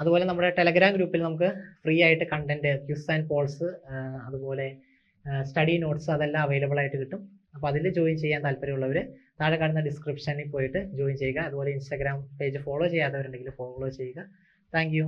അതുപോലെ നമ്മുടെ ടെലഗ്രാം ഗ്രൂപ്പിൽ നമുക്ക് ഫ്രീ ആയിട്ട് കണ്ടന്റ്, ക്വിസ് ആൻഡ് പോൾസ്, അതുപോലെ സ്റ്റഡി നോട്ട്സ് അതെല്ലാം അവൈലബിൾ ആയിട്ട് കിട്ടും. അപ്പോൾ അതിൽ ജോയിൻ ചെയ്യാൻ താല്പര്യമുള്ളവർ താഴെ കാണുന്ന ഡിസ്ക്രിപ്ഷനിൽ പോയിട്ട് ജോയിൻ ചെയ്യുക. അതുപോലെ ഇൻസ്റ്റാഗ്രാം പേജ് ഫോളോ ചെയ്യാത്തവരുണ്ടെങ്കിൽ ഫോളോ ചെയ്യുക. Thank you.